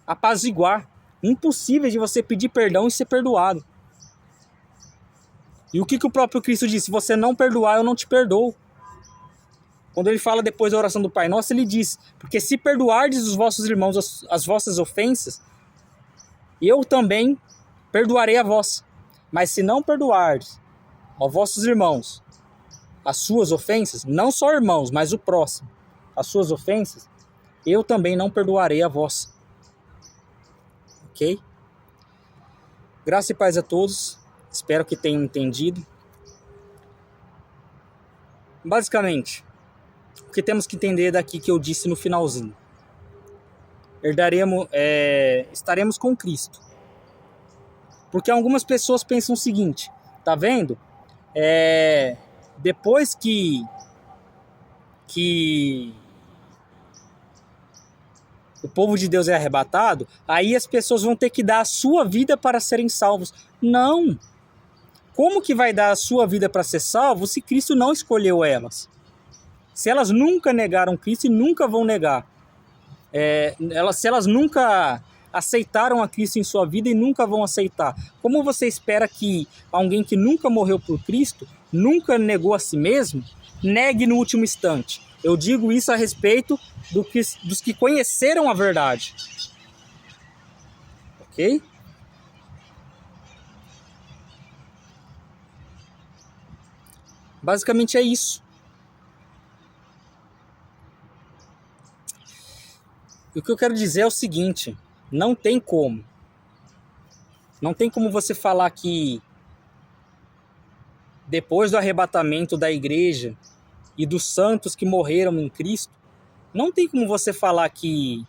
apaziguar. impossíveis de você pedir perdão e ser perdoado. E o que o próprio Cristo disse? Se você não perdoar, eu não te perdoo. Quando ele fala depois da oração do Pai Nosso, ele diz: porque se perdoardes os vossos irmãos as vossas ofensas, eu também perdoarei a vós. Mas se não perdoardes aos vossos irmãos as suas ofensas, não só irmãos, mas o próximo, as suas ofensas, eu também não perdoarei a vós. Ok? Graça e paz a todos. Espero que tenham entendido. Basicamente, o que temos que entender daqui que eu disse no finalzinho. Estaremos com Cristo. Porque algumas pessoas pensam o seguinte, tá vendo? Depois que o povo de Deus é arrebatado, aí as pessoas vão ter que dar a sua vida para serem salvos. Não! Como que vai dar a sua vida para ser salvo se Cristo não escolheu elas? Se elas nunca negaram Cristo e nunca vão negar. Se elas nunca aceitaram a Cristo em sua vida e nunca vão aceitar. Como você espera que alguém que nunca morreu por Cristo, nunca negou a si mesmo, negue no último instante? Eu digo isso a respeito dos que conheceram a verdade. Ok? Basicamente é isso. E o que eu quero dizer é o seguinte, não tem como você falar que depois do arrebatamento da igreja e dos santos que morreram em Cristo, não tem como você falar que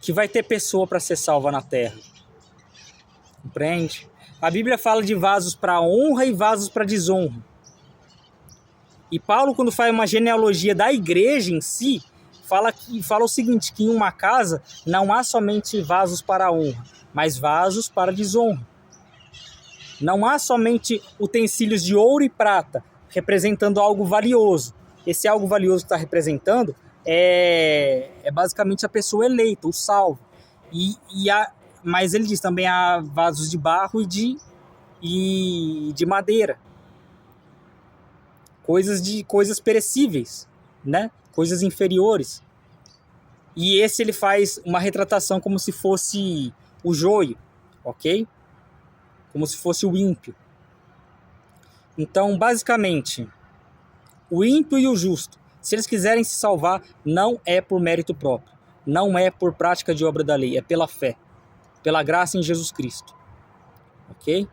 vai ter pessoa para ser salva na terra. Compreende? A Bíblia fala de vasos para honra e vasos para desonra. E Paulo, quando faz uma genealogia da igreja em si, fala o seguinte, que em uma casa não há somente vasos para honra, mas vasos para desonra. Não há somente utensílios de ouro e prata, representando algo valioso. Esse algo valioso que está representando é basicamente a pessoa eleita, o salvo. Mas ele diz também há vasos de barro e de madeira. Coisas perecíveis, né? Coisas inferiores. E esse ele faz uma retratação como se fosse o joio, ok? Como se fosse o ímpio. Então, basicamente, o ímpio e o justo, se eles quiserem se salvar, não é por mérito próprio, não é por prática de obra da lei, é pela fé, pela graça em Jesus Cristo, ok?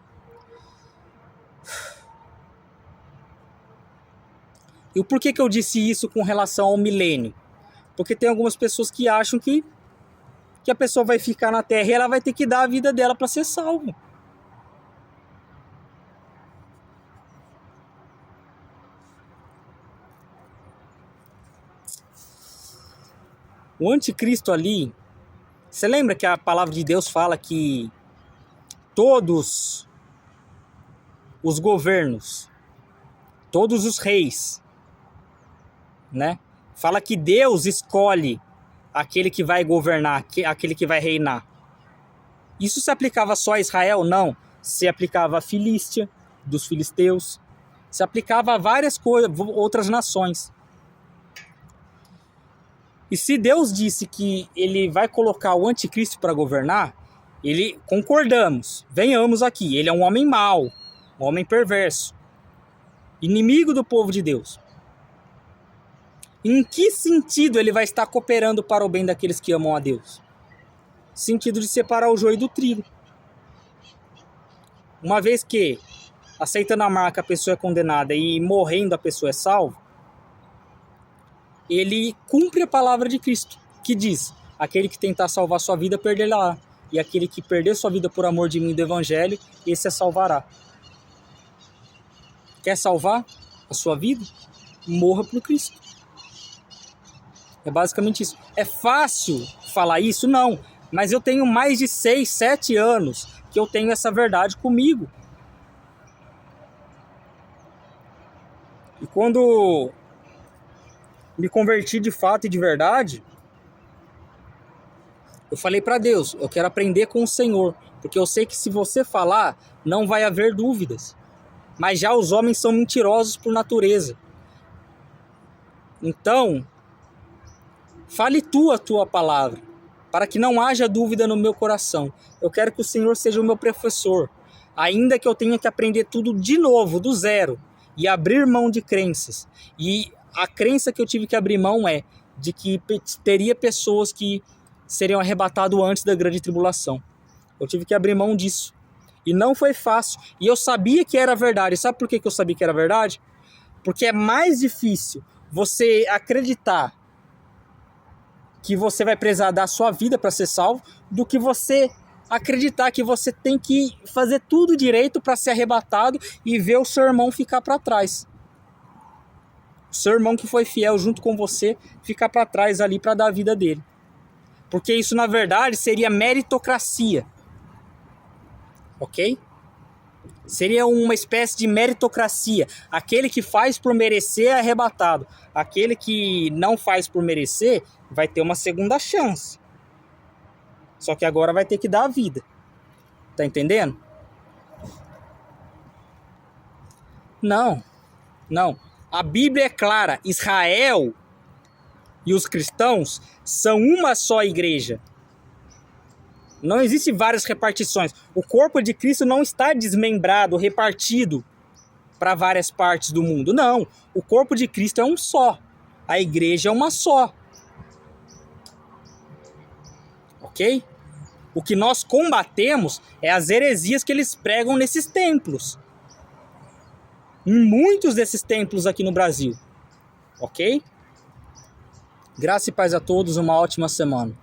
E o porquê que eu disse isso com relação ao milênio? Porque tem algumas pessoas que acham que a pessoa vai ficar na terra e ela vai ter que dar a vida dela para ser salva. O anticristo ali, você lembra que a palavra de Deus fala que todos os governos, todos os reis, né? Fala que Deus escolhe aquele que vai governar, aquele que vai reinar. Isso se aplicava só a Israel? Não. Se aplicava a Filístia, dos filisteus. Se aplicava a várias outras nações. E se Deus disse que ele vai colocar o anticristo para governar, concordamos, venhamos aqui, ele é um homem mau, um homem perverso, inimigo do povo de Deus. Em que sentido ele vai estar cooperando para o bem daqueles que amam a Deus? Sentido de separar o joio do trigo. Uma vez que, aceitando a marca, a pessoa é condenada e morrendo a pessoa é salva, ele cumpre a palavra de Cristo, que diz, aquele que tentar salvar sua vida, perderá. E aquele que perder sua vida por amor de mim e do Evangelho, esse a salvará. Quer salvar a sua vida? Morra por Cristo. É basicamente isso. É fácil falar isso? Não. Mas eu tenho mais de 6, 7 anos que eu tenho essa verdade comigo. E quando me converti de fato e de verdade, eu falei para Deus, eu quero aprender com o Senhor, porque eu sei que se você falar, não vai haver dúvidas. Mas já os homens são mentirosos por natureza. Então, fale tu a tua palavra, para que não haja dúvida no meu coração. Eu quero que o Senhor seja o meu professor, ainda que eu tenha que aprender tudo de novo, do zero, e abrir mão de crenças. E a crença que eu tive que abrir mão é de que teria pessoas que seriam arrebatadas antes da grande tribulação. Eu tive que abrir mão disso. E não foi fácil. E eu sabia que era verdade. Sabe por que eu sabia que era verdade? Porque é mais difícil você acreditar que você vai precisar dar sua vida para ser salvo do que você acreditar que você tem que fazer tudo direito para ser arrebatado e ver o seu irmão ficar para trás. O seu irmão que foi fiel junto com você ficar para trás ali para dar a vida dele. Porque isso, na verdade, seria meritocracia. Ok? Seria uma espécie de meritocracia. Aquele que faz por merecer é arrebatado. Aquele que não faz por merecer vai ter uma segunda chance. Só que agora vai ter que dar a vida. Tá entendendo? Não. A Bíblia é clara. Israel e os cristãos são uma só igreja. Não existe várias repartições. O corpo de Cristo não está desmembrado, repartido para várias partes do mundo. Não. O corpo de Cristo é um só. A igreja é uma só. Ok? O que nós combatemos é as heresias que eles pregam nesses templos. Em muitos desses templos aqui no Brasil. Ok? Graça e paz a todos, uma ótima semana.